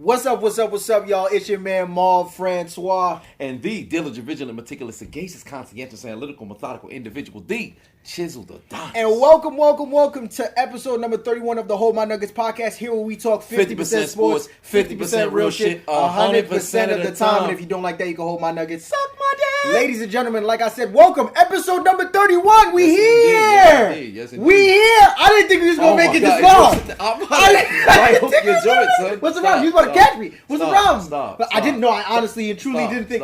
What's up, y'all? It's your man, Maul Francois. And the diligent, vigilant, meticulous, sagacious, conscientious, analytical, methodical individual, the chiseled dice. And welcome to episode number 31 of the Hold My Nuggets podcast. Here where we talk 50% sports, 50% real shit, 100% of the time. And if you don't like that, you can hold my nuggets. Suck my dick. Ladies and gentlemen, like I said, welcome. Episode number 31. We here. Yes, we here. I didn't think we was going to make it this long. I hope you enjoy it, son. What's the problem? You was about to catch me. What's the problem? Stop. I didn't know. I honestly and truly didn't think.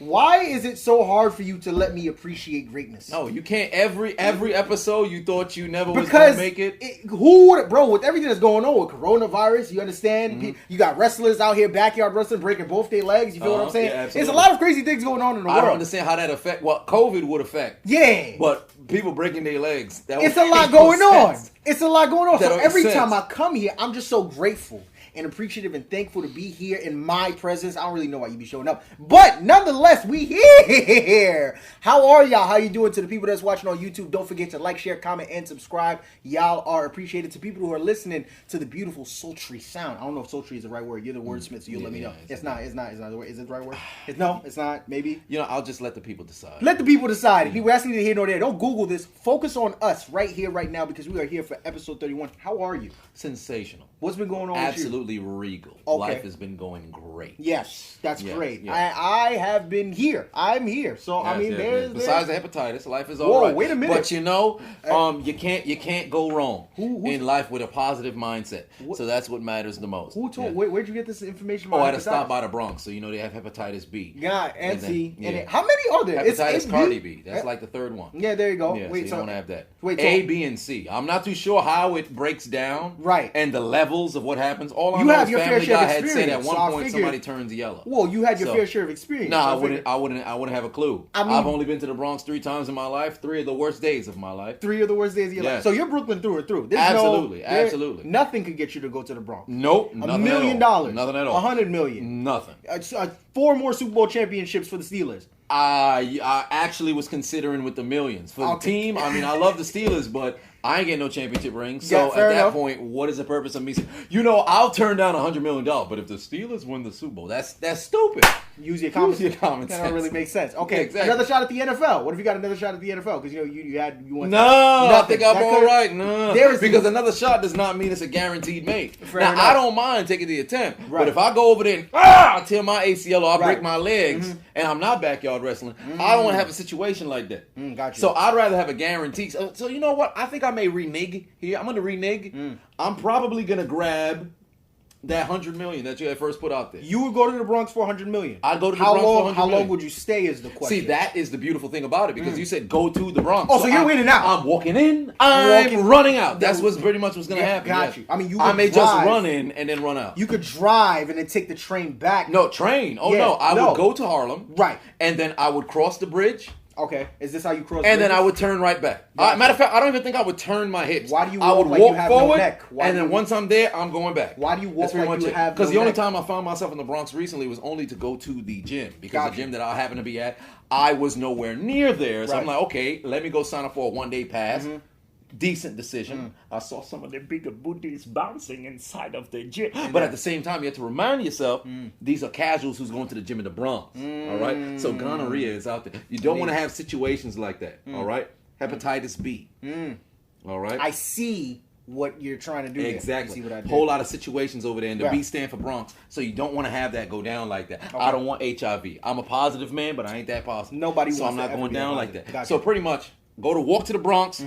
Why is it so hard for you to let me appreciate greatness? No, you can't. Every episode, you thought you never was going to make it. Who would, bro? With everything that's going on with coronavirus, you understand? Mm-hmm. You got wrestlers out here, backyard wrestling, breaking both their legs. You feel what I'm saying? Yeah, there's a lot of crazy things going on in the world. I don't understand how that affect. Well, COVID would affect. Yeah, but people breaking their legs. It's a lot going on. It's a lot going on. So every time I come here, I'm just so grateful and appreciative and thankful to be here in my presence. I don't really know why you be showing up, but nonetheless, we here. How are y'all? How you doing? To the people that's watching on YouTube, don't forget to like, share, comment, and subscribe. Y'all are appreciated. To people who are listening to the beautiful sultry sound. I don't know if sultry is the right word. You're the wordsmith, so you'll let me know. It's not the word. Is it the right word? It's not. Maybe. I'll just let the people decide. Let the people decide. If people asking you to hear nor there, don't Google this. Focus on us right here, right now, because we are here for episode 31. How are you? Sensational. What's been going on Absolutely with you? Regal. Okay. Life has been going great. Yes, that's great. Yeah. I have been here. I'm here. So there's besides the hepatitis, life is all right. Wait a minute. But you can't go wrong in life with a positive mindset. So that's what matters the most. Who told? Where'd you get this information? I had to stop by the Bronx. So they have hepatitis B. Yeah, and C. How many are there? Hepatitis Cardi B. That's like the third one. Yeah, there you go. Yeah, wait, so you don't have that. Wait, A, B, and C. I'm not too sure how it breaks down. Right. And the levels of what happens. All I know is Family Guy had said at one point somebody turns yellow. Well, you had your fair share of experience. No, I wouldn't have a clue. I've only been to the Bronx 3 times in my life. 3 of the worst days of my life. 3 of the worst days of your life. So you're Brooklyn through and through. Absolutely. Nothing could get you to go to the Bronx. Nope. $1 million. Nothing at all. $100 million. Nothing. 4 more Super Bowl championships for the Steelers. I actually was considering with the millions. For the team, I love the Steelers, but I ain't getting no championship rings. So at that point, what is the purpose of me saying, I'll turn down $100 million, but if the Steelers win the Super Bowl, that's stupid. Use your common sense. That don't really make sense. Okay, exactly. Another shot at the NFL. What if you got another shot at the NFL? Because you want. No, I think I'm all right. No, because another shot does not mean it's a guaranteed make. I don't mind taking the attempt, but if I go over there and I tear my ACL or I break my legs and I'm not backyard wrestling, I don't want to have a situation like that. Gotcha. So I'd rather have a guarantee. So you know what? I think I may renege here. I'm going to renege. I'm probably going to grab that $100 million that you had first put out there. You would go to the Bronx for $100 million. I'd go to the Bronx for $100 million. How long would you stay is the question. See, that is the beautiful thing about it because you said go to the Bronx. Oh, so you're winning out. I'm walking in. I'm running out. That's what's pretty much what's going to happen. Got you. I may just run in and then run out. You could drive and then take the train back. No, train. Oh, no. I would go to Harlem. Right. And then I would cross the bridge. Okay, is this how you cross? And then I would turn right back. Matter of fact, I don't even think I would turn my hips. Why do you? I would like walk you have forward, no neck? and then once I'm there, I'm going back. Why do you walk like you have? Because the only time I found myself in the Bronx recently was only to go to the gym because the gym that I happen to be at, I was nowhere near there. So I'm like, okay, let me go sign up for a 1-day pass. Decent decision. I saw some of the bigger booties bouncing inside of the gym. But at the same time, you have to remind yourself, these are casuals who's going to the gym in the Bronx. All right? So gonorrhea is out there. You don't want to have situations like that. All right? Hepatitis B. All right? I see what you're trying to do. Exactly. See what I did. Whole lot of situations over there, and the B stand for Bronx. So you don't want to have that go down like that. Okay. I don't want HIV. I'm a positive man, but I ain't that positive. Nobody so wants I'm not going down like that. Gotcha. So pretty much, walk to the Bronx.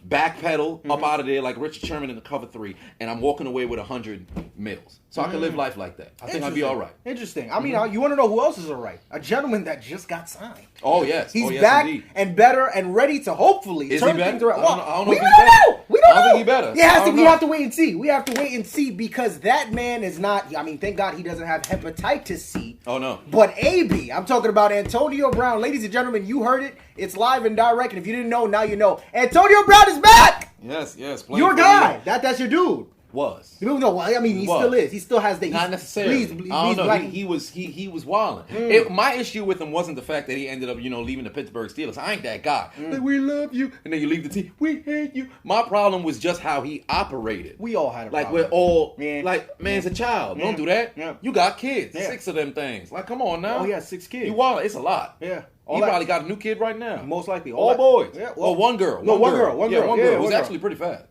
Backpedal up out of there like Richard Sherman in the Cover 3, and I'm walking away with 100 mils. So I can live life like that. I think I'd be all right. Interesting. I mean, you want to know who else is all right? A gentleman that just got signed. Oh, yes. He's back and better and ready to hopefully turn things around. I don't know if he's better. We don't know. I think he's better. Yeah, we have to wait and see. We have to wait and see because that man is not, thank God he doesn't have hepatitis C. Oh, no. But AB. I'm talking about Antonio Brown. Ladies and gentlemen, you heard it. It's live and direct. And if you didn't know, now you know. Antonio Brown is back. Yes. Your guy. That's your dude. Was. No, I mean, he still is. He still has the... Not necessarily. I don't know. He was wilding. My issue with him wasn't the fact that he ended up, leaving the Pittsburgh Steelers. I ain't that guy. Like, we love you. And then you leave the team. We hate you. My problem was just how he operated. We all had a problem. Like, we're all... man's a child. Don't do that. Yeah. You got kids. 6 of them things. Like, come on now. Oh, he has 6 kids. You wild. It's a lot. Yeah. He probably got a new kid right now. Most likely. All boys. Yeah, well, one girl. One girl. It was actually pretty fast.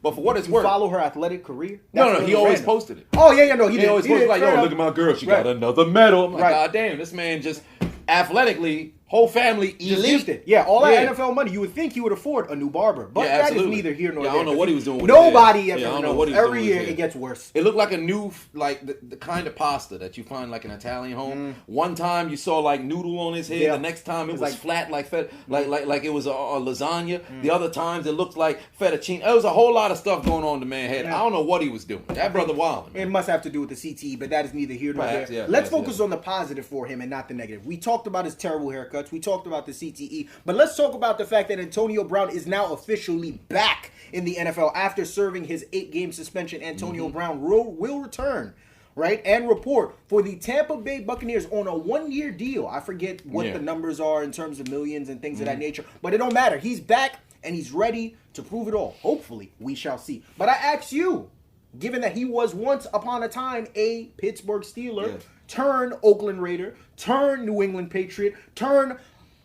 But for what it's worth. Follow her athletic career? No, he always posted it. Oh, yeah, no, he always posted like, yo, look at my girl. She got another medal. I'm like, God damn, this man just athletically, whole family elite. Yeah, all that NFL money. You would think he would afford a new barber. But that is neither here nor there. I don't know what he was doing with Nobody ever knows. Every year it gets worse. It looked like a new, like the kind of pasta that you find like an Italian home. One time you saw like noodle on his head. Yeah. The next time it was flat like it was a lasagna. The other times it looked like fettuccine. There was a whole lot of stuff going on in the man's head. I don't know what he was doing. That brother wild. It must have to do with the CTE, but that is neither here nor there. Yeah, let's focus on the positive for him and not the negative. We talked about his terrible haircuts. We talked about the CTE, but let's talk about the fact that Antonio Brown is now officially back in the NFL after serving his 8-game suspension. Antonio Brown will return, right, and report for the Tampa Bay Buccaneers on a 1-year deal. I forget what the numbers are in terms of millions and things of that nature, but it don't matter. He's back and he's ready to prove it all. Hopefully, we shall see. But I ask you, given that he was once upon a time a Pittsburgh Steeler, turn Oakland Raider, turn New England Patriot, turn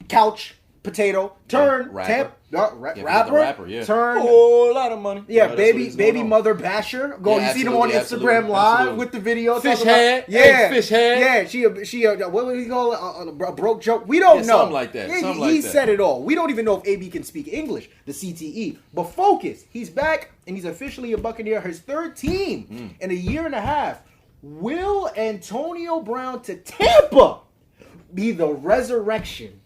couch potato, turn rapper, turn whole lot of money. Yeah, baby mother basher. You see them on Instagram Live with the video. Fish head, fish head. Yeah, she what would he call it? A broke joke? We don't know. Something like that. He said it all. We don't even know if AB can speak English. The CTE, but focus. He's back and he's officially a Buccaneer. His 3rd team in a year and a half. Will Antonio Brown to Tampa be the resurrection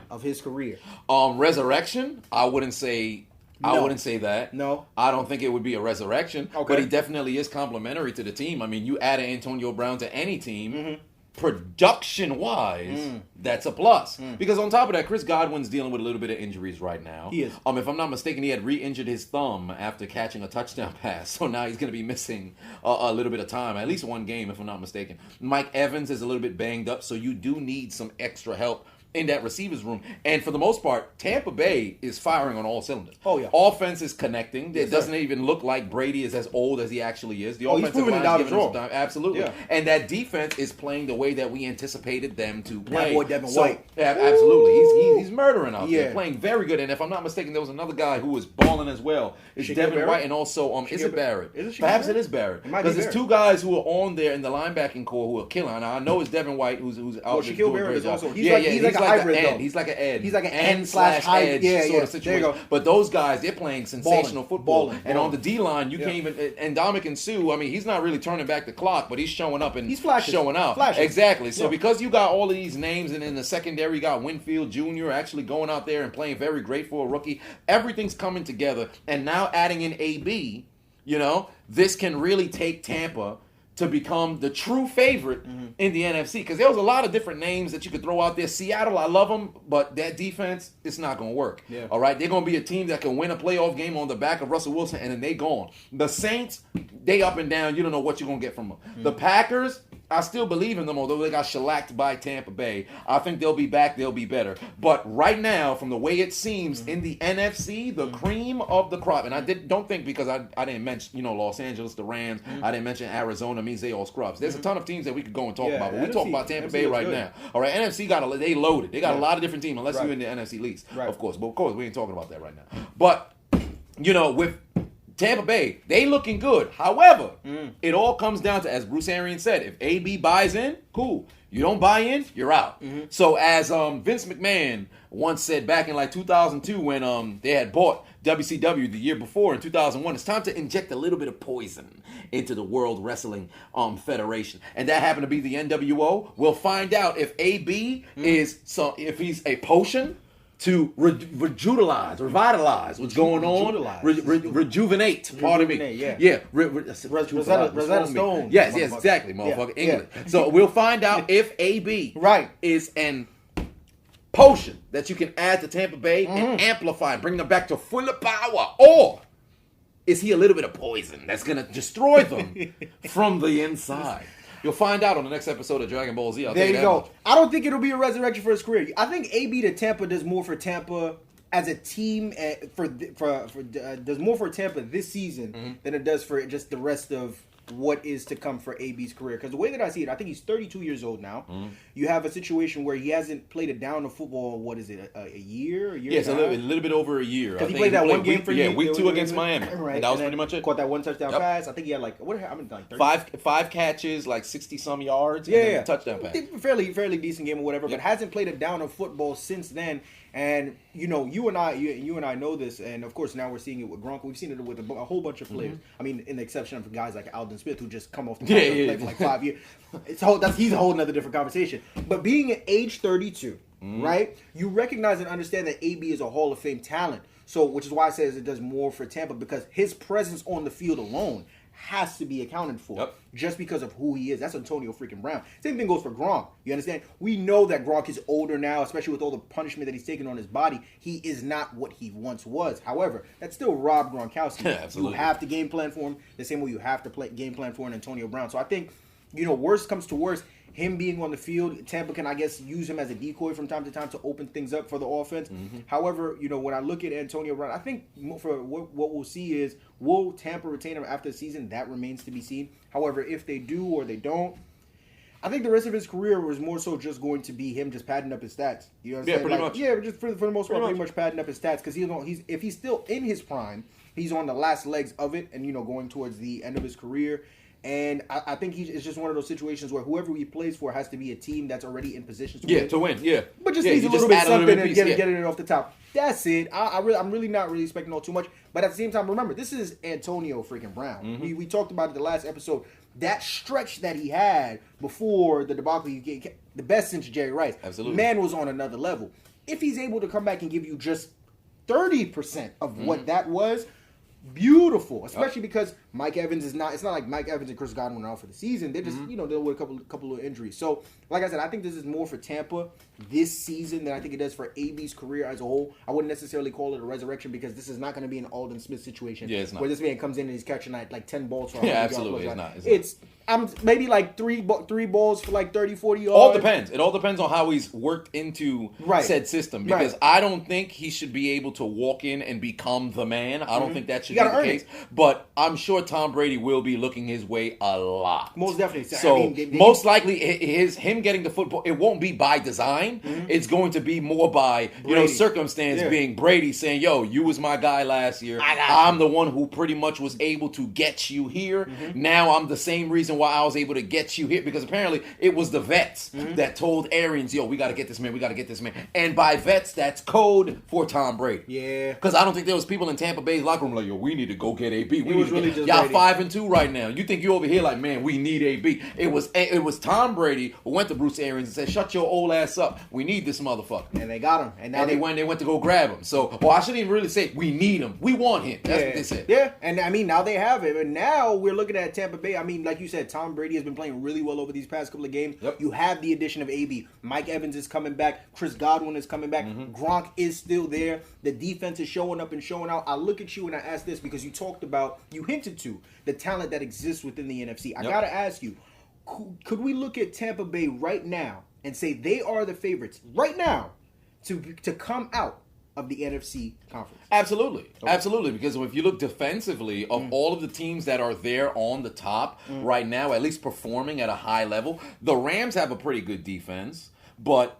of his career? Resurrection? I wouldn't say that. No. I don't think it would be a resurrection. Okay. But he definitely is complimentary to the team. I mean, you add Antonio Brown to any team, production-wise, that's a plus. Because on top of that, Chris Godwin's dealing with a little bit of injuries right now. He is. If I'm not mistaken, he had re-injured his thumb after catching a touchdown pass. So now he's going to be missing a little bit of time, at least 1 game, if I'm not mistaken. Mike Evans is a little bit banged up, so you do need some extra help in that receivers room. And for the most part, Tampa Bay is firing on all cylinders. Oh, yeah. Offense is connecting. It doesn't even look like Brady is as old as he actually is. The offensive line is giving him time. Absolutely. Yeah. And that defense is playing the way that we anticipated them to play. That boy Devin White. Absolutely. He's murdering out there. Playing very good. And if I'm not mistaken, there was another guy who was balling as well. It's Devin White and also is it Barrett? Perhaps it is Barrett. Because there's 2 guys who are on there in the linebacking core who are killing. Now, I know it's Devin White who's out there doing great job. He's like a hybrid, though. He's like an Ed. He's like an N/edge sort of situation. But those guys, they're playing sensational football. And on the D-line, you can't even... And Ndamukong Suh, I mean, he's not really turning back the clock, but he's showing up and showing out. Exactly. So because you got all of these names, and in the secondary, you got Winfield Jr. actually going out there and playing very great for a rookie, everything's coming together. And now adding in AB, this can really take Tampa to become the true favorite in the NFC. Because there was a lot of different names that you could throw out there. Seattle, I love them, but that defense, it's not going to work. Yeah. All right? They're going to be a team that can win a playoff game on the back of Russell Wilson, and then they gone. The Saints, they up and down. You don't know what you're going to get from them. The Packers, I still believe in them, although they got shellacked by Tampa Bay. I think they'll be back. They'll be better. But right now, from the way it seems, in the NFC, the cream of the crop, and I don't think because I didn't mention, Los Angeles, the Rams, I didn't mention Arizona, means they all scrubs. There's a ton of teams that we could go and talk about, but we talk about Tampa Bay right now. All right, NFC they loaded. They got a lot of different teams, unless you're in the NFC least, of course. But of course, we ain't talking about that right now. But, with Tampa Bay, they looking good. However, it all comes down to, as Bruce Arians said, if AB buys in, cool. You don't buy in, you're out. So as Vince McMahon once said back in like 2002 when they had bought WCW the year before in 2001, it's time to inject a little bit of poison into the World Wrestling Federation. And that happened to be the NWO. We'll find out if AB if he's a potion to revitalize what's going on. Rejuvenate. Pardon me. Yeah. Rosetta Stone. Yes, exactly, motherfucker. English. So we'll find out if AB is an potion that you can add to Tampa Bay and amplify, bring them back to full power, or is he a little bit of poison that's going to destroy them from the inside? You'll find out on the next episode of Dragon Ball Z. There you go. Much. I don't think it'll be a resurrection for his career. I think AB to Tampa does more for Tampa as a team, does more for Tampa this season than it does for just the rest of what is to come for AB's career. Because the way that I see it, I think he's 32 years old now. You have a situation where he hasn't played a down of football, what is it, a year? Yeah, it's a little bit over a year. Because he played that one game for you. Yeah, week 2 against Miami. Right. And that was pretty much it. Caught that one touchdown pass. I think he had like 30? Five catches, like 60-some yards, and a touchdown pass. Fairly decent game or whatever, but hasn't played a down of football since then. And you and I know this, and of course now we're seeing it with Gronk. We've seen it with a whole bunch of players. I mean, in the exception of guys like Aldon Smith, who just come off the field and play for like 5 years. He's a whole nother different conversation. But being at age 32, right? You recognize and understand that AB is a Hall of Fame talent. So, which is why I say it does more for Tampa, because his presence on the field alone has to be accounted for just because of who he is. That's Antonio freaking Brown. Same thing goes for Gronk. You understand? We know that Gronk is older now, especially with all the punishment that he's taken on his body. He is not what he once was. However, that's still Rob Gronkowski. Absolutely. You have to game plan for him the same way you have to game plan for an Antonio Brown. So I think, worst comes to worst, him being on the field, Tampa can, I guess, use him as a decoy from time to time to open things up for the offense. However, when I look at Antonio Brown, I think for what we'll see is, will Tampa retain him after the season? That remains to be seen. However, if they do or they don't, I think the rest of his career was more so just going to be him just padding up his stats. You know what I'm saying? Pretty much. Yeah, just for the most part, pretty much padding up his stats, because if he's still in his prime, he's on the last legs of it, and going towards the end of his career. And I think it's just one of those situations where whoever he plays for has to be a team that's already in position to win. To win, yeah. But just needs a little bit something and getting it off the top. That's it. I'm really not really expecting all too much. But at the same time, remember, this is Antonio freaking Brown. We talked about it the last episode. That stretch that he had before the debacle, the best since Jerry Rice. Absolutely. Man was on another level. If he's able to come back and give you just 30% of what that was, beautiful, especially because Mike Evans it's not like Mike Evans and Chris Godwin are out for the season. They're just, they're with a couple of injuries. So, like I said, I think this is more for Tampa this season than I think it does for AB's career as a whole. I wouldn't necessarily call it a resurrection, because this is not going to be an Aldon Smith situation where this man comes in and he's catching like 10 balls for absolutely. It's maybe like three balls for like 30, 40 yards. All depends. It all depends on how he's worked into said system. Because I don't think he should be able to walk in and become the man. I don't think that should be the case. But I'm sure Tom Brady will be looking his way a lot. Most definitely. So most likely him getting the football, it won't be by design. It's going to be more by circumstance, being Brady saying, yo, you was my guy last year. I'm the one who pretty much was able to get you here. Now I'm the same reason why I was able to get you here, because apparently it was the vets that told Arians, yo, we got to get this man. And by vets, that's code for Tom Brady. Yeah. Because I don't think there was people in Tampa Bay's locker room like, yo, we need to go get AB. Y'all 5-2 right now. You think you over here like, man, we need AB. It was Tom Brady who went to Bruce Arians and said, shut your old ass up. We need this motherfucker. And they got him. And now they went to go grab him. So, I shouldn't even really say we need him. We want him. That's what they said. Yeah. And I mean, now they have him. And now we're looking at Tampa Bay. I mean, like you said, Tom Brady has been playing really well over these past couple of games. You have the addition of AB. Mike Evans is coming back. Chris Godwin is coming back. Gronk is still there. The defense is showing up and showing out. I look at you and I ask this because you hinted to the talent that exists within the NFC. I got to ask you, could we look at Tampa Bay right now and say they are the favorites right now to come out of the NFC conference? Absolutely. Absolutely. Because if you look defensively, of all of the teams that are there on the top right now, at least performing at a high level, the Rams have a pretty good defense, but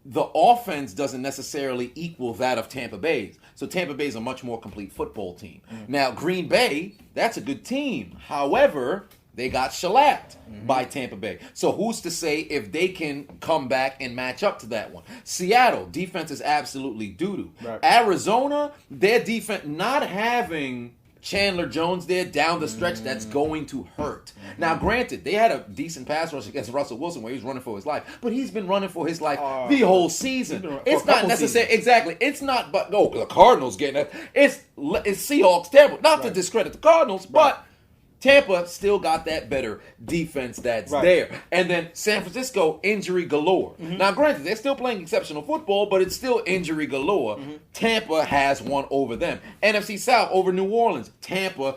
the offense doesn't necessarily equal that of Tampa Bay's. So Tampa Bay is a much more complete football team. Now, Green Bay, that's a good team. However, they got shellacked by Tampa Bay. So who's to say if they can come back and match up to that one? Seattle, defense is absolutely doo-doo. Right. Arizona, their defense, not having Chandler Jones there down the stretch, that's going to hurt. Now, granted, they had a decent pass rush against Russell Wilson where he was running for his life, but he's been running for his life the whole season. It's not necessary. Exactly. It's not, but the Cardinals getting it. It's Seahawks terrible. Not to discredit the Cardinals, but Tampa still got that better defense that's there. And then San Francisco, injury galore. Now, granted, they're still playing exceptional football, but it's still injury galore. Tampa has one over them. NFC South over New Orleans. Tampa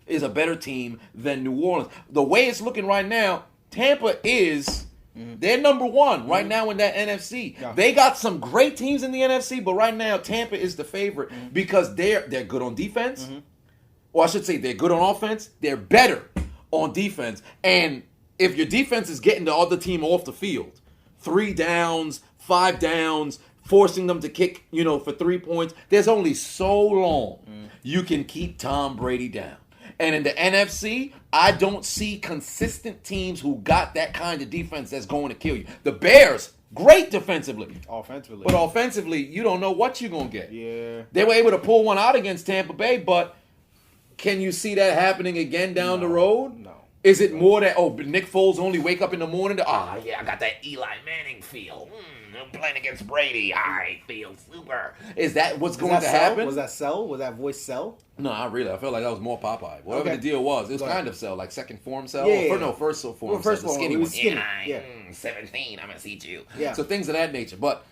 is a better team than New Orleans. The way it's looking right now, Tampa is... They're number one right now in that NFC. Yeah. They got some great teams in the NFC, but right now Tampa is the favorite because they're good on defense. Or I should say they're good on offense. They're better on defense. And if your defense is getting the other team off the field, 3 downs, 5 downs, forcing them to kick, for 3 points, there's only so long you can keep Tom Brady down. And in the NFC, I don't see consistent teams who got that kind of defense that's going to kill you. The Bears, great defensively. Offensively. But offensively, you don't know what you're going to get. Yeah. They were able to pull one out against Tampa Bay, but can you see that happening again down the road? No. Is it more that, Nick Foles only wake up in the morning I got that Eli Manning feel. I'm playing against Brady. I feel super. Is that what's going to happen? Was that Cell? Was that voice Cell? No, not really. I felt like that was more Popeye. Whatever the deal was, it was kind of Cell, like second form Cell. Yeah. First form Cell. First the form, skinny he was one. skinny. Yeah, 17, I'm going to see you. Yeah. So things of that nature. But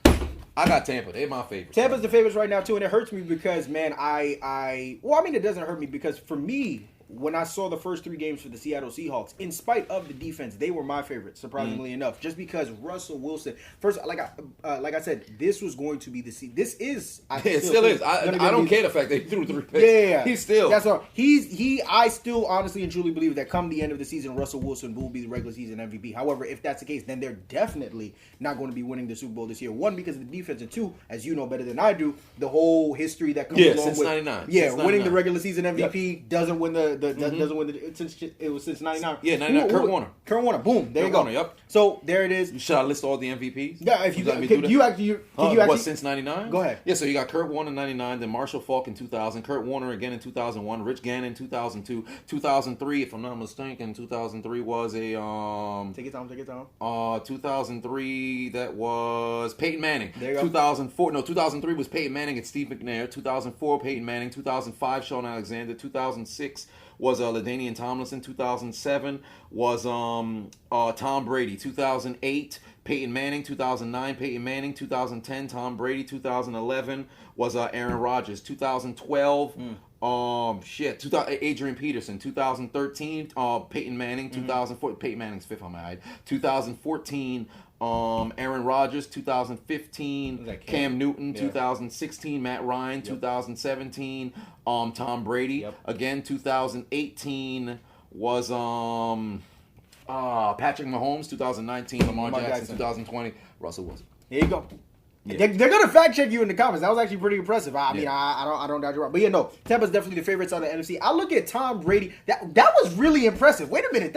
I got Tampa. They're my favorites. Tampa's the favorites right now, too, and it hurts me because, man, it doesn't hurt me because for me, when I saw the first 3 games for the Seattle Seahawks, in spite of the defense, they were my favorites, surprisingly enough. Just because Russell Wilson, first, like I said, this was going to be the season. This is. It still is. I don't care the fact that he threw 3 picks. Yeah. He's still. That's all. I still honestly and truly believe that come the end of the season, Russell Wilson will be the regular season MVP. However, if that's the case, then they're definitely not going to be winning the Super Bowl this year. 1, because of the defense, and 2, as you know better than I do, the whole history that comes along since with 99. Yeah, since winning 99. the regular season MVP, doesn't win since 99. Yeah, 99. Kurt Warner. Kurt Warner. Boom. There you go. Warner, yep. So there it is. Should I list all the MVPs? Yeah, if you can you actually since 99? Go ahead. Yeah, so you got Kurt Warner in 99, then Marshall Faulk in 2000, Kurt Warner again in 2001, Rich Gannon in 2002, 2003, if I'm not mistaken, 2003 was a Take your time. 2003 that was Peyton Manning. There you go. 2003 was Peyton Manning and Steve McNair. 2004 Peyton Manning. 2005 Sean Alexander. 2006 was LaDainian Tomlinson. 2007 was Tom Brady. 2008 Peyton Manning. 2009 Peyton Manning. 2010 Tom Brady. 2011 was Aaron Rodgers. 2012 Adrian Peterson. 2013 Peyton Manning. 2004 Peyton Manning's fifth, I'm right. 2014 Aaron Rodgers. 2015 Cam Newton. 2016 Matt Ryan. 2017 Tom Brady. Again, 2018 was Patrick Mahomes. 2019 Lamar Jackson. 2020 Russell Wilson. Here you go. Yeah. They're gonna fact check you in the comments. That was actually pretty impressive. I mean, I don't doubt you're wrong. But yeah, no, Tampa's definitely the favorites on the NFC. I look at Tom Brady. That was really impressive. Wait a minute.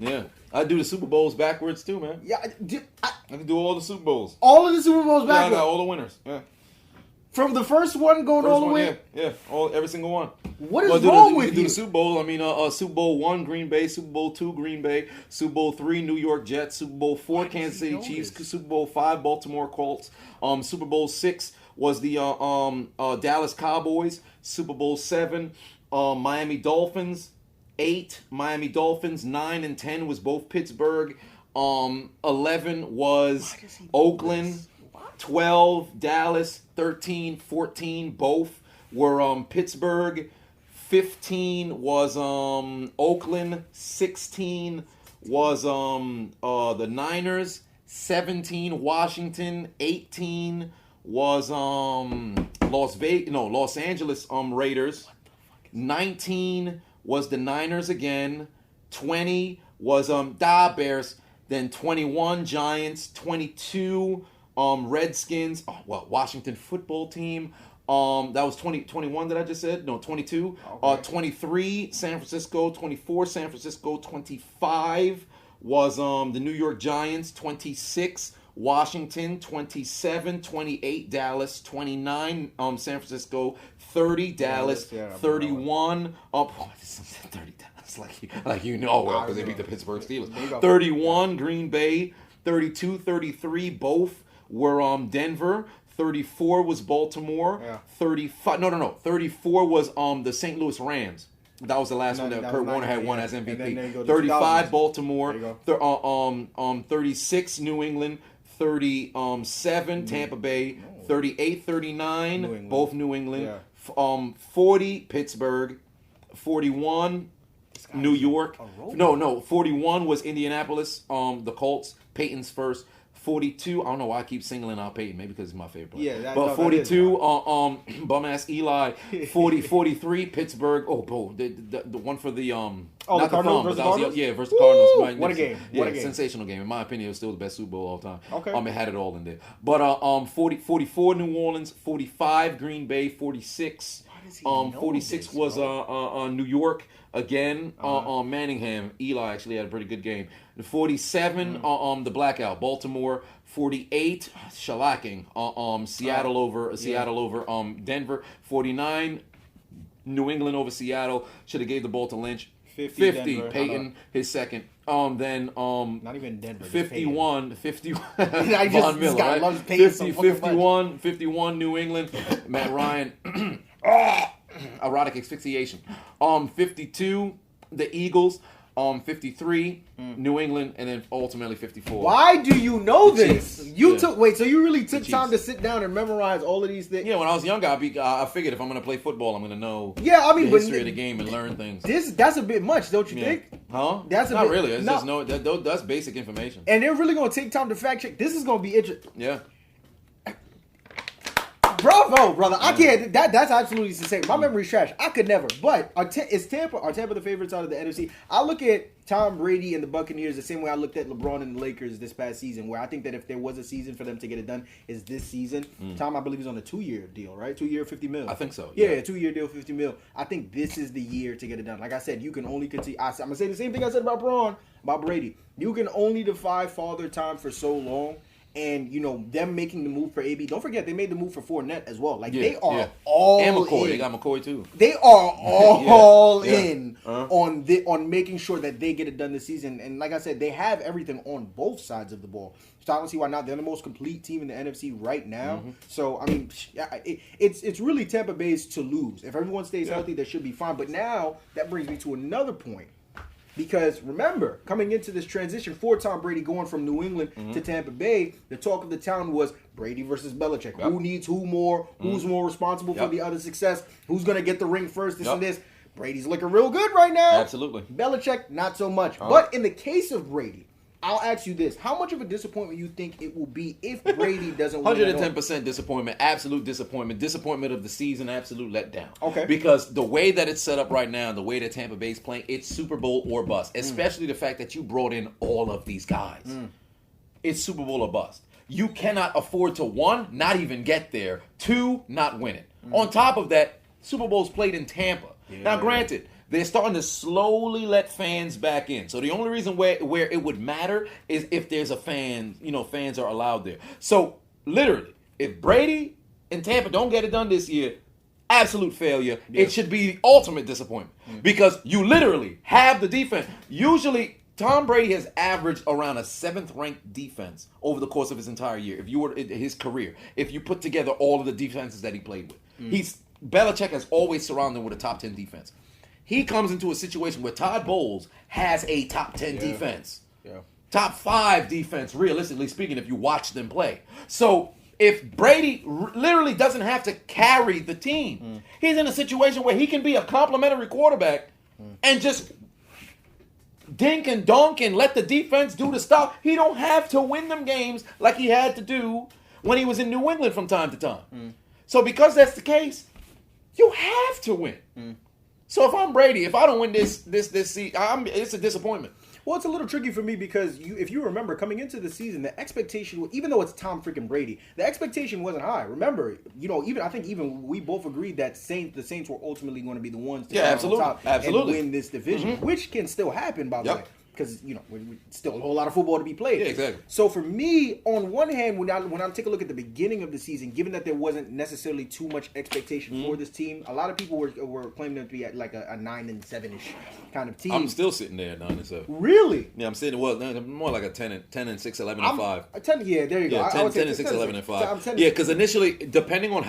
Yeah, I do the Super Bowls backwards too, man. Yeah, I can do all the Super Bowls. All of the Super Bowls backwards. backwards. I got all the winners. Yeah. From the first one going all the way. Yeah, every single one. What is wrong with you? Do the Super Bowl. I mean, Super Bowl 1, Green Bay. Super Bowl 2, Green Bay. Super Bowl 3, New York Jets. Super Bowl 4, Kansas City Chiefs. Super Bowl 5, Baltimore Colts. Super Bowl 6 was the Dallas Cowboys. Super Bowl 7, Miami Dolphins. 8, Miami Dolphins. 9 and 10 was both Pittsburgh. 11 was Oakland. 12, Dallas. 13, 14, both were Pittsburgh. 15 was Oakland. 16 was the Niners. 17, Washington. 18 was Los Angeles Raiders. 19 was the Niners again. 20 was Bears. Then 21 Giants. 22 Redskins. Washington football team. That was 21 that I just said. No, 22. Okay. 23 San Francisco. 24 San Francisco. 25 was the New York Giants. 26 Washington. 27, 28 Dallas. 29 San Francisco. 30 Dallas. 31 30 Dallas. Like you know well because they beat the Pittsburgh Steelers. 31 Green Bay. 32, 33 both were Denver. 34 was Baltimore. 35 34 was the St. Louis Rams. That was the last one that Kurt Warner had won as MVP. 35 Baltimore, 36 New England, 37 Tampa Bay, 38-39 both New England, 40 Pittsburgh, 41 New York. No, 41 was Indianapolis, the Colts, Peyton's first. 42. I don't know why I keep singling out Peyton. Maybe because he's my favorite player. Yeah, but 42. Bum ass Eli. 43. Pittsburgh. Oh, bro, the one for the not the Cardinals versus Cardinals. Versus the Cardinals. What a game! What a game! Sensational game. In my opinion, it was still the best Super Bowl of all time. Okay. It had it all in there. But 44 New Orleans. 45 Green Bay. 46. 46 was New York. Again, Manningham, Eli actually had a pretty good game. 47, the blackout, Baltimore. 48, shellacking, Seattle over Denver. 49, New England over Seattle. Should have gave the ball to Lynch. 50 Denver, Peyton, his second. Then not even Denver. 51. Von Miller, guy right? loves Peyton 51 New England. Matt Ryan. Erotic asphyxiation. 52, the Eagles. 53, New England, and then ultimately 54. Why do you know this? Chiefs. So you really took time to sit down and memorize all of these things? Yeah, when I was younger, I figured if I'm going to play football, I'm going to know the history of the game and learn things. That's a bit much, don't you think? Huh? Not really. It's just that's basic information. And they're really going to take time to fact check. This is going to be interesting. Yeah. Bravo, brother. I can't. That's absolutely insane. My memory's trash. I could never. But are Tampa the favorites out of the NFC? I look at Tom Brady and the Buccaneers the same way I looked at LeBron and the Lakers this past season, where I think that if there was a season for them to get it done, is this season. Tom, I believe, is on a 2-year deal, right? 2-year, $50 million. I think so. Yeah, 2-year deal, $50 million. I think this is the year to get it done. Like I said, you can only continue. I'm going to say the same thing I said about Brady. You can only defy father time for so long. And, them making the move for AB. Don't forget, they made the move for Fournette as well. They are all and McCoy. in. They got McCoy, too. They are all in on making sure that they get it done this season. And like I said, they have everything on both sides of the ball. So I don't see why not. They're the most complete team in the NFC right now. Mm-hmm. So, I mean, it's really Tampa Bay's to lose. If everyone stays healthy, they should be fine. But now, that brings me to another point. Because remember, coming into this transition for Tom Brady going from New England to Tampa Bay, the talk of the town was Brady versus Belichick. Yep. Who needs who more? Who's more responsible for the other success? Who's going to get the ring first? This and this. Brady's looking real good right now. Absolutely. Belichick, not so much. But in the case of Brady, I'll ask you this. How much of a disappointment you think it will be if Brady doesn't win? 110% disappointment. Absolute disappointment. Disappointment of the season. Absolute letdown. Okay. Because the way that it's set up right now, the way that Tampa Bay's playing, it's Super Bowl or bust. Especially the fact that you brought in all of these guys. It's Super Bowl or bust. You cannot afford to, 1, not even get there. 2, not win it. On top of that, Super Bowl's played in Tampa. Yeah. Now, granted, they're starting to slowly let fans back in. So the only reason where it would matter is if there's a fan, fans are allowed there. So literally, if Brady and Tampa don't get it done this year, absolute failure. Yeah. It should be the ultimate disappointment because you literally have the defense. Usually, Tom Brady has averaged around a 7th-ranked defense over the course of his entire year. If you were his career, if you put together all of the defenses that he played with, Belichick has always surrounded him with a top 10 defense. He comes into a situation where Todd Bowles has a top 10 defense. Yeah. Top 5 defense, realistically speaking, if you watch them play. So if Brady literally doesn't have to carry the team, he's in a situation where he can be a complimentary quarterback and just dink and dunk and let the defense do the stuff. He don't have to win them games like he had to do when he was in New England from time to time. So because that's the case, you have to win. So if I'm Brady, if I don't win this season, it's a disappointment. Well, it's a little tricky for me because if you remember coming into the season, the expectation, even though it's Tom freaking Brady, the expectation wasn't high. Remember, I think we both agreed that the Saints were ultimately going to be the ones to come on top and win this division, which can still happen, by the way. because we still a whole lot of football to be played. Yeah, exactly. So for me, on one hand, when I take a look at the beginning of the season, given that there wasn't necessarily too much expectation for this team, a lot of people were claiming them to be at like a 9-7-ish kind of team. I'm still sitting there at 9-7. Really? Yeah, I'm sitting more like a 10-6, 11-5. Yeah, there you go. Yeah, 10-6, 11-5. Yeah, because initially, depending on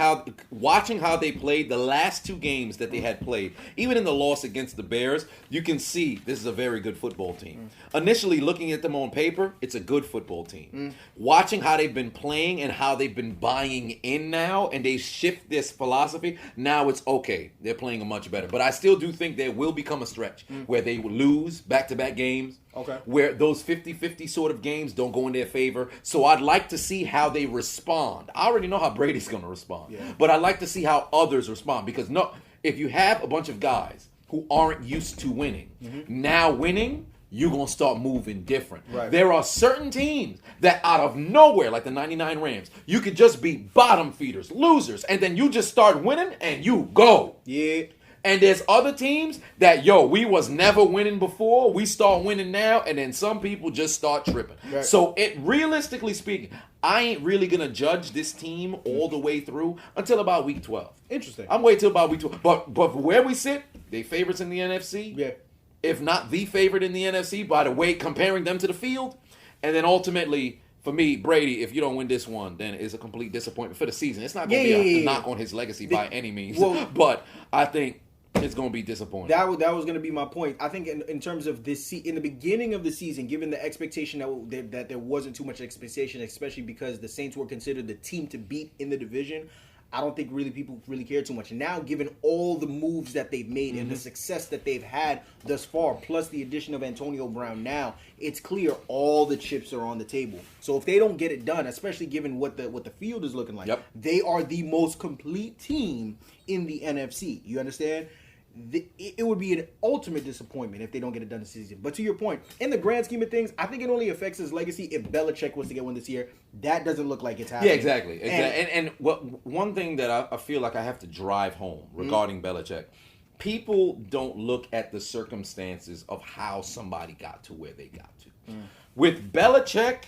watching how they played the last two games that they had played, even in the loss against the Bears, you can see this is a very good football team. Initially, looking at them on paper, it's a good football team. Watching how they've been playing and how they've been buying in now, and they shift this philosophy, now it's okay. They're playing a much better. But I still do think there will become a stretch where they will lose back-to-back games. Okay. Where those 50-50 sort of games don't go in their favor. So I'd like to see how they respond. I already know how Brady's going to respond. Yeah. But I'd like to see how others respond. Because if you have a bunch of guys who aren't used to winning, now winning, you're going to start moving different. Right. There are certain teams that out of nowhere, like the 99 Rams, you could just be bottom feeders, losers, and then you just start winning and you go. Yeah. And there's other teams that, we was never winning before. We start winning now, and then some people just start tripping. Right. So, realistically speaking, I ain't really going to judge this team all the way through until about week 12. Interesting. I'm waiting till about week 12. But where we sit, they favorites in the NFC. Yeah. If not the favorite in the NFC, by the way, comparing them to the field. And then ultimately, for me, Brady, if you don't win this one, then it's a complete disappointment for the season. It's not going to be a knock on his legacy by any means. But I think it's going to be disappointing. That was going to be my point. I think in terms of this, in the beginning of the season, given the expectation that there wasn't too much expectation, especially because the Saints were considered the team to beat in the division, I don't think people really care too much. And now, given all the moves that they've made and the success that they've had thus far, plus the addition of Antonio Brown now, it's clear all the chips are on the table. So if they don't get it done, especially given what the field is looking like, they are the most complete team in the NFC. You understand? It would be an ultimate disappointment if they don't get it done this season. But to your point, in the grand scheme of things, I think it only affects his legacy if Belichick was to get one this year. That doesn't look like it's happening. Yeah, exactly. And one thing that I feel like I have to drive home regarding Belichick, people don't look at the circumstances of how somebody got to where they got to. With Belichick,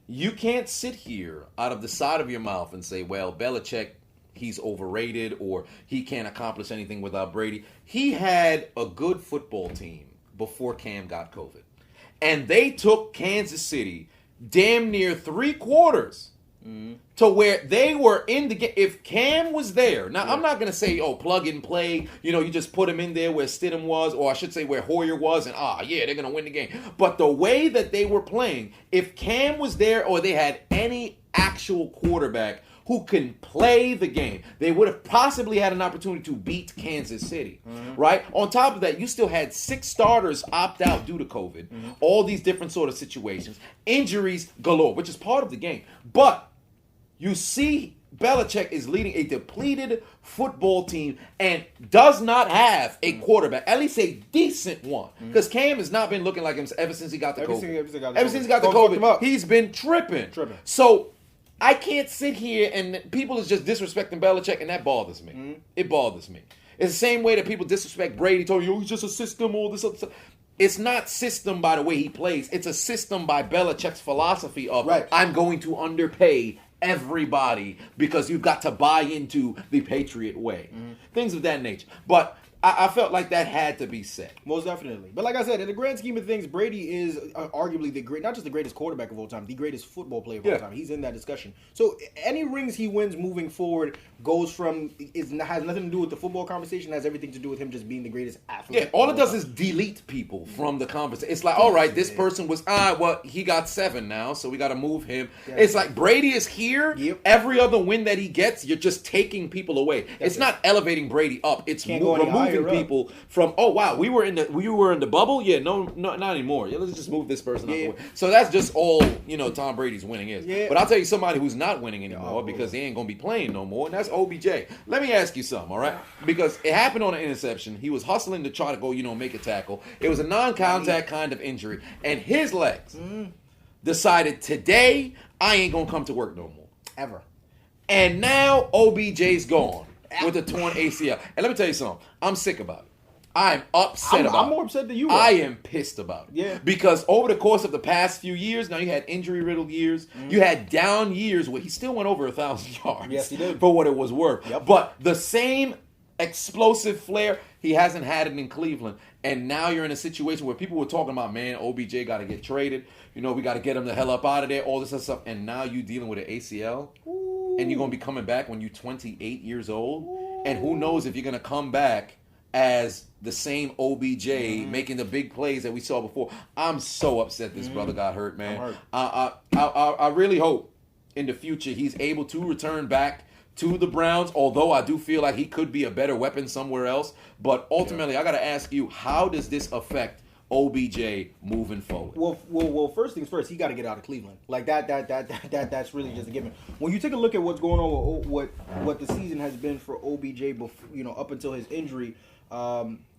you can't sit here out of the side of your mouth and say, well, Belichick, he's overrated or he can't accomplish anything without Brady. He had a good football team before Cam got COVID. And they took Kansas City damn near 3 quarters to where they were in the game. If Cam was there, now I'm not going to say, plug and play, you just put him in there where Stidham was, or I should say where Hoyer was, and they're going to win the game. But the way that they were playing, if Cam was there or they had any actual quarterback who can play the game, they would have possibly had an opportunity to beat Kansas City, right? On top of that, you still had 6 starters opt out due to COVID, all these different sort of situations, injuries galore, which is part of the game. But you see Belichick is leading a depleted football team and does not have a quarterback, at least a decent one. Because Cam has not been looking like him ever since he got the COVID. Ever since he got the COVID, he's been tripping. So I can't sit here and people is just disrespecting Belichick, and that bothers me. It bothers me. It's the same way that people disrespect Brady, told you, he's just a system, all this other stuff. It's not system by the way he plays. It's a system by Belichick's philosophy of, I'm going to underpay everybody because you've got to buy into the Patriot way. Things of that nature. But I felt like that had to be said. Most definitely. But like I said, in the grand scheme of things, Brady is arguably not just the greatest quarterback of all time, the greatest football player of all time. He's in that discussion. So any rings he wins moving forward has nothing to do with the football conversation, has everything to do with him just being the greatest athlete. Yeah, all it does is delete people from the conversation. It's like, all right, this person was, he got 7 now, so we got to move him. Yeah. It's like Brady is here. Yep. Every other win that he gets, you're just taking people away. It's not elevating Brady up. It's removing people from, we were in the bubble. Yeah, no, not anymore. Yeah, let's just move this person out the way. So that's just all Tom Brady's winning is. Yeah. But I'll tell you somebody who's not winning anymore because he ain't gonna be playing no more, and that's OBJ. Let me ask you something, all right? Because it happened on an interception. He was hustling to try to go, make a tackle. It was a non-contact kind of injury, and his legs decided today I ain't gonna come to work no more ever. And now OBJ's gone with a torn ACL. And let me tell you something. I'm sick about it. I'm upset about it. I'm more upset than you are. I am pissed about it. Yeah. Because over the course of the past few years, now you had injury-riddled years. Mm-hmm. You had down years where he still went over 1,000 yards. Yes, he did. For what it was worth. Yep. But the same explosive flair, he hasn't had it in Cleveland. And now you're in a situation where people were talking about, man, OBJ got to get traded. You know, we got to get him the hell up out of there, all this other stuff. And now you dealing with an ACL. Ooh. And you're going to be coming back when you're 28 years old. Ooh. And who knows if you're going to come back as the same OBJ making the big plays that we saw before. I'm so upset this brother got hurt, man. I really hope in the future he's able to return back to the Browns, although I do feel like he could be a better weapon somewhere else. But ultimately, I got to ask you, how does this affect OBJ moving forward? Well, first things first, he got to get out of Cleveland. Like that's really just a given. When you take a look at what's going on with what the season has been for OBJ, up until his injury,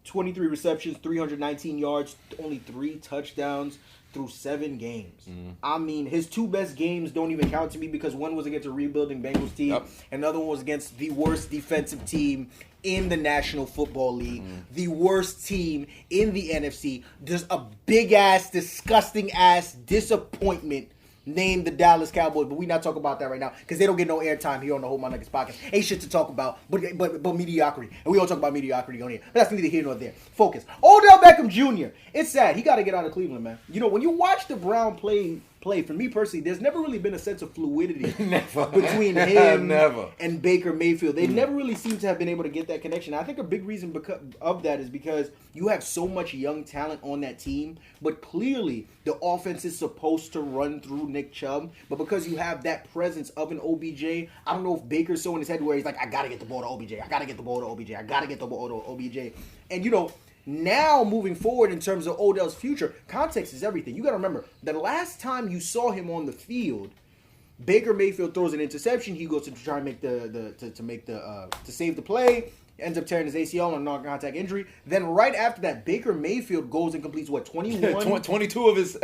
23 receptions, 319 yards, only 3 touchdowns through 7 games. I mean, his 2 best games don't even count to me because one was against a rebuilding Bengals team, and another one was against the worst defensive team in the National Football League, the worst team in the NFC. Just a big-ass, disgusting-ass disappointment named the Dallas Cowboys, but we not talking about that right now because they don't get no airtime here on the Whole My Nuggets podcast. Ain't shit to talk about, but mediocrity, and we all talk about mediocrity on here. But that's neither here nor there. Focus. Odell Beckham Jr. It's sad. He got to get out of Cleveland, man. You know, when you watch the Brown play, for me personally, there's never really been a sense of fluidity between him and Baker Mayfield. They never really seem to have been able to get that connection. I think a big reason of that is because you have so much young talent on that team, but clearly the offense is supposed to run through Nick Chubb, but because you have that presence of an OBJ, I don't know if Baker's so in his head where he's like, I got to get the ball to OBJ. I got to get the ball to OBJ. I got to get the ball to OBJ. And, you know, now, moving forward in terms of Odell's future, context is everything. You got to remember, the last time you saw him on the field, Baker Mayfield throws an interception. He goes to try and make to save the play. Ends up tearing his ACL on a non-contact injury. Then right after that, Baker Mayfield goes and completes 21? 22 of his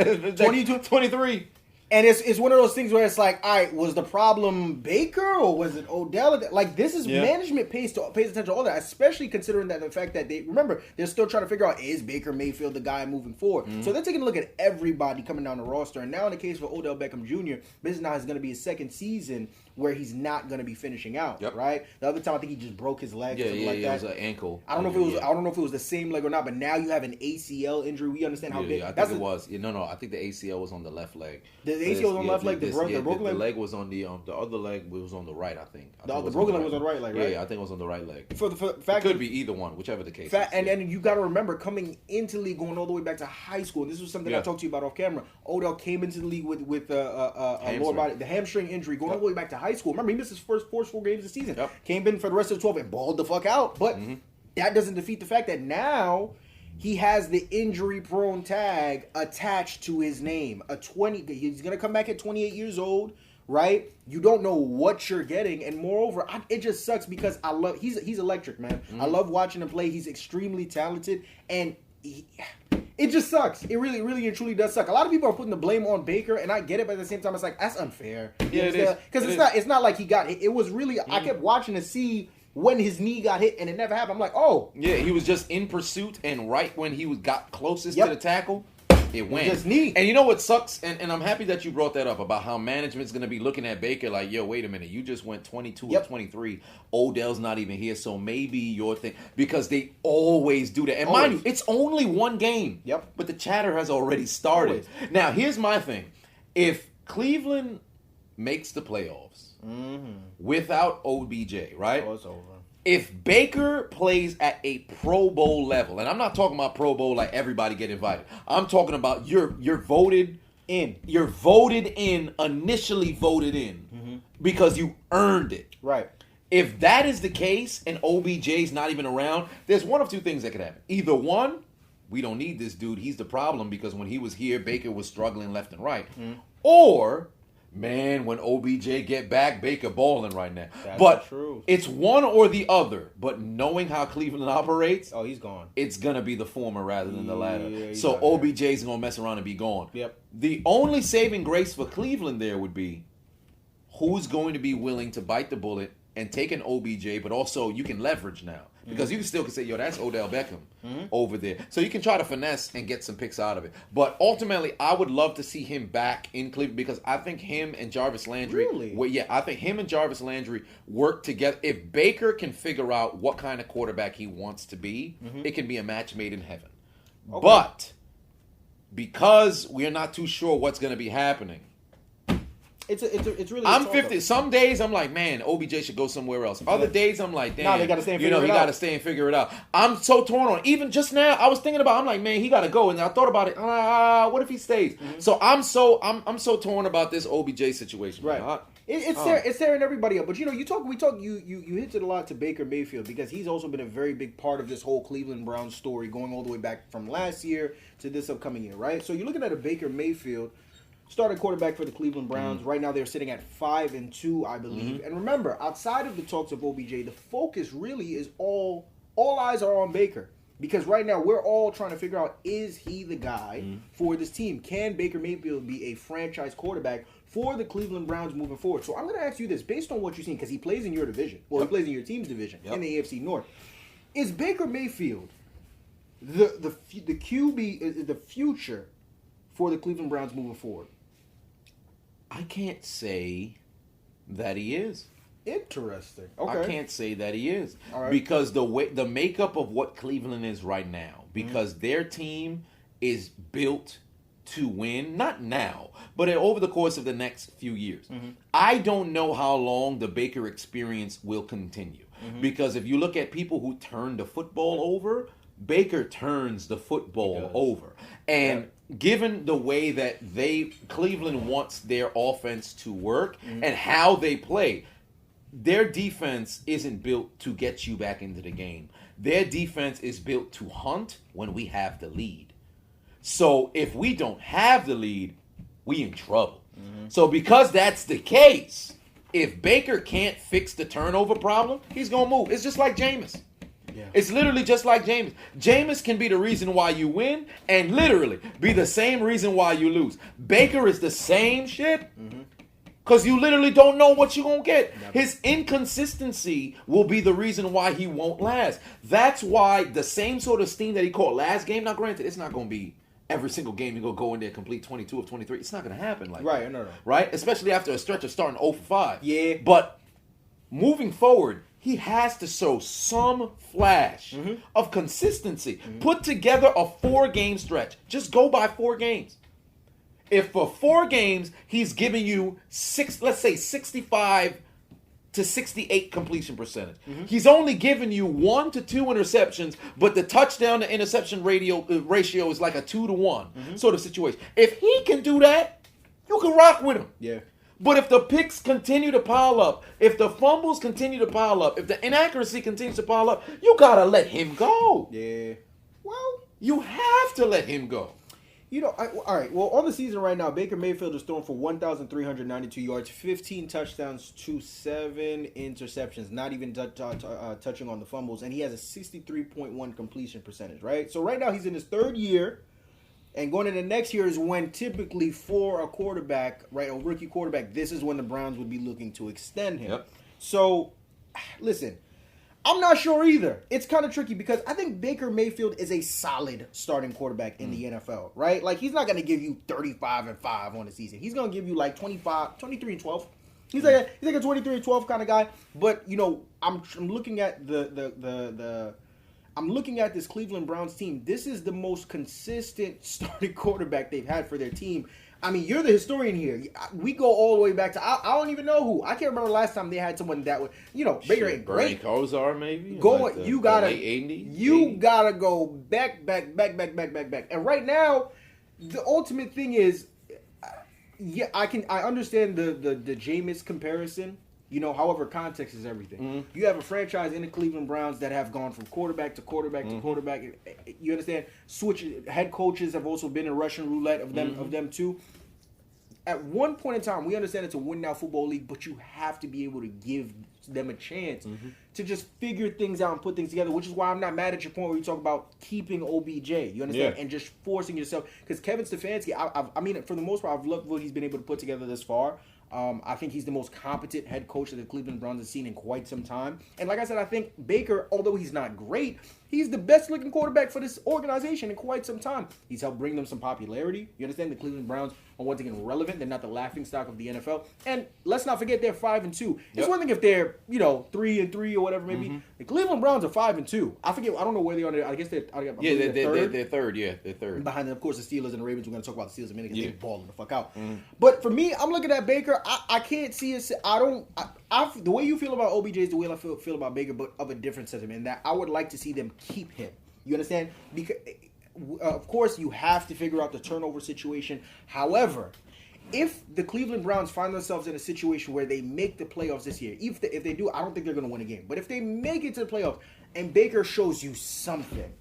23. And it's one of those things where it's like, all right, was the problem Baker or was it Odell? Like, this is management pays attention to all that, especially considering that the fact that they're still trying to figure out, is Baker Mayfield the guy moving forward? So they're taking a look at everybody coming down the roster. And now in the case for Odell Beckham Jr., this is now going to be his second season where he's not going to be finishing out, right? The other time I think he just broke his leg or something like that. It was an ankle. I don't know if it was the same leg or not, but now you have an ACL injury. We understand how big. I think it was. No, I think the ACL was on the left leg. The ACL was on the left leg. The broken leg. The leg was on the other leg was on the right. I think. The broken leg was on the right leg, right? Yeah, I think it was on the right leg. For the fact, it could be either one, whichever the case. And you got to remember, coming into the league, going all the way back to high school. And this was something I talked to you about off camera. Odell came into the league with lower body, the hamstring injury, going all the way back to high school. Remember, he missed his first 4 full games of the season. Came in for the rest of the 12 and balled the fuck out. But that doesn't defeat the fact that now he has the injury-prone tag attached to his name. He's going to come back at 28 years old, right? You don't know what you're getting. And moreover, it just sucks because he's electric, man. I love watching him play. He's extremely talented. And it just sucks. It really, really and truly does suck. A lot of people are putting the blame on Baker, and I get it, but at the same time, it's like, that's unfair. Yeah, it is. Because it's not like he got hit. It was really, I kept watching to see when his knee got hit, and it never happened. I'm like, oh. Yeah, he was just in pursuit, and right when he got closest to the tackle, it went. Just knee. And you know what sucks? And I'm happy that you brought that up about how management's going to be looking at Baker like, yo, wait a minute. You just went 22 or 23. Odell's not even here, so maybe your thing. Because they always do that. And mind you, it's only one game. But the chatter has already started. Now, here's my thing. If Cleveland makes the playoffs without OBJ, right? Oh, it's over. If Baker plays at a Pro Bowl level, and I'm not talking about Pro Bowl like everybody get invited. I'm talking about you're voted in. You're voted in, initially voted in, because you earned it. Right. If that is the case and OBJ's not even around, there's one of two things that could happen. Either one, we don't need this dude. He's the problem because when he was here, Baker was struggling left and right. Or, man, when OBJ get back, Baker balling right now. That's true. It's one or the other. But knowing how Cleveland operates, he's gone. It's going to be the former rather than the latter. So OBJ's going to mess around and be gone. The only saving grace for Cleveland there would be who's going to be willing to bite the bullet and take an OBJ, but also you can leverage now. because you can still say, yo, that's Odell Beckham over there. So you can try to finesse and get some picks out of it. But ultimately, I would love to see him back in Cleveland because I think him and Jarvis Landry. Really? Well, yeah, I think him and Jarvis Landry work together. If Baker can figure out what kind of quarterback he wants to be, it can be a match made in heaven. Okay. But because we're not too sure what's going to be happening, it's really. I'm 50. Some days I'm like, man, OBJ should go somewhere else. Other days I'm like, damn, they got to stay and figure it out. He got to stay and figure it out. I'm so torn on. Even just now, I was thinking about. I'm like, man, he got to go. And I thought about it. What if he stays? So I'm so torn about this OBJ situation. Right. It's tearing everybody up. But you hinted a lot to Baker Mayfield because he's also been a very big part of this whole Cleveland Browns story going all the way back from last year to this upcoming year, right? So you're looking at a Baker Mayfield starting quarterback for the Cleveland Browns. Right now they're sitting at 5-2, I believe. And remember, outside of the talks of OBJ, the focus really is all eyes are on Baker. Because right now we're all trying to figure out, is he the guy for this team? Can Baker Mayfield be a franchise quarterback for the Cleveland Browns moving forward? So I'm going to ask you this, based on what you've seen, because he plays in your division. Well, he plays in your team's division in the AFC North. Is Baker Mayfield the QB, the future for the Cleveland Browns moving forward? I can't say that he is. Interesting. Okay. I can't say that he is. All right. Because the makeup of what Cleveland is right now, because their team is built to win, not now, but over the course of the next few years. I don't know how long the Baker experience will continue. Because if you look at people who turn the football over, Baker turns the football over. And given the way that Cleveland wants their offense to work and how they play, their defense isn't built to get you back into the game. Their defense is built to hunt when we have the lead. So if we don't have the lead, we in trouble. So because that's the case, if Baker can't fix the turnover problem, he's going to move. It's just like Jameis. Yeah. It's literally just like Jameis. Jameis can be the reason why you win and literally be the same reason why you lose. Baker is the same shit because you literally don't know what you're going to get. Never. His inconsistency will be the reason why he won't last. That's why the same sort of steam that he caught last game, now granted, it's not going to be every single game you're going to go in there and complete 22 of 23. It's not going to happen like that. Right, no. Right? Especially after a stretch of starting 0 for 5. Yeah. But moving forward, he has to show some flash of consistency. Put together a 4-game stretch. Just go by 4 games. If for 4 games he's giving you 65 to 68 completion percentage, he's only giving you 1 to 2 interceptions, but the touchdown to interception ratio is like a 2 to 1 sort of situation. If he can do that, you can rock with him. Yeah. But if the picks continue to pile up, if the fumbles continue to pile up, if the inaccuracy continues to pile up, you got to let him go. Yeah. Well, you have to let him go. All right. Well, on the season right now, Baker Mayfield is throwing for 1,392 yards, 15 touchdowns to 7 interceptions, not even touching on the fumbles, and he has a 63.1 completion percentage, right? So right now he's in his 3rd year. And going into next year is when typically for a quarterback, right, a rookie quarterback, this is when the Browns would be looking to extend him. Yep. So, listen, I'm not sure either. It's kind of tricky because I think Baker Mayfield is a solid starting quarterback in the NFL, right? Like, he's not going to give you 35-5 on the season. He's going to give you like 23-12. He's like a 23-12 kind of guy. But, I'm looking at I'm looking at this Cleveland Browns team. This is the most consistent starting quarterback they've had for their team. I mean, you're the historian here. We go all the way back to I don't even know who. I can't remember last time they had someone that would, Baker ain't great. Kozar maybe. You gotta go back. And right now, the ultimate thing is, I understand the Jameis comparison. However, context is everything. You have a franchise in the Cleveland Browns that have gone from quarterback to quarterback to quarterback. You understand? Head coaches have also been in Russian roulette of them too. At one point in time, we understand it's a win now football league, but you have to be able to give them a chance to just figure things out and put things together, which is why I'm not mad at your point where you talk about keeping OBJ. You understand? Yeah. And just forcing yourself. Because Kevin Stefanski, I mean, for the most part, I've loved what he's been able to put together this far. I think he's the most competent head coach that the Cleveland Browns have seen in quite some time. And like I said, I think Baker, although he's not great, he's the best-looking quarterback for this organization in quite some time. He's helped bring them some popularity. You understand? The Cleveland Browns are once again relevant. They're not the laughingstock of the NFL. And let's not forget they're 5-2. It's one thing if they're 3-3 or whatever maybe. The Cleveland Browns are 5-2. I don't know where they are. I guess they're third. They're third. Yeah, they're third. Behind them, of course, the Steelers and the Ravens. We're going to talk about the Steelers in a minute because they're balling the fuck out. But for me, I'm looking at Baker. I can't see it. The way you feel about OBJ is the way I feel about Baker, but of a different sentiment. That I would like to see them keep him. You understand? Because of course you have to figure out the turnover situation. However, if the Cleveland Browns find themselves in a situation where they make the playoffs this year, if they do, I don't think they're going to win a game. But if they make it to the playoffs and Baker shows you something,